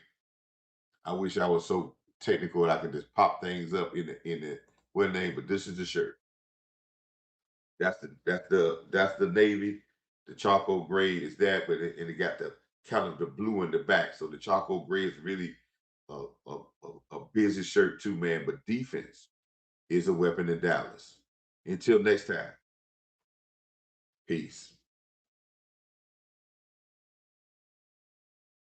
I wish I was so technical that I could just pop things up in the what name, but this is the shirt. That's the navy. The charcoal gray is that, but and it got the kind of the blue in the back. So the charcoal gray is really a busy shirt too, man. But defense is a weapon in Dallas. Until next time, peace.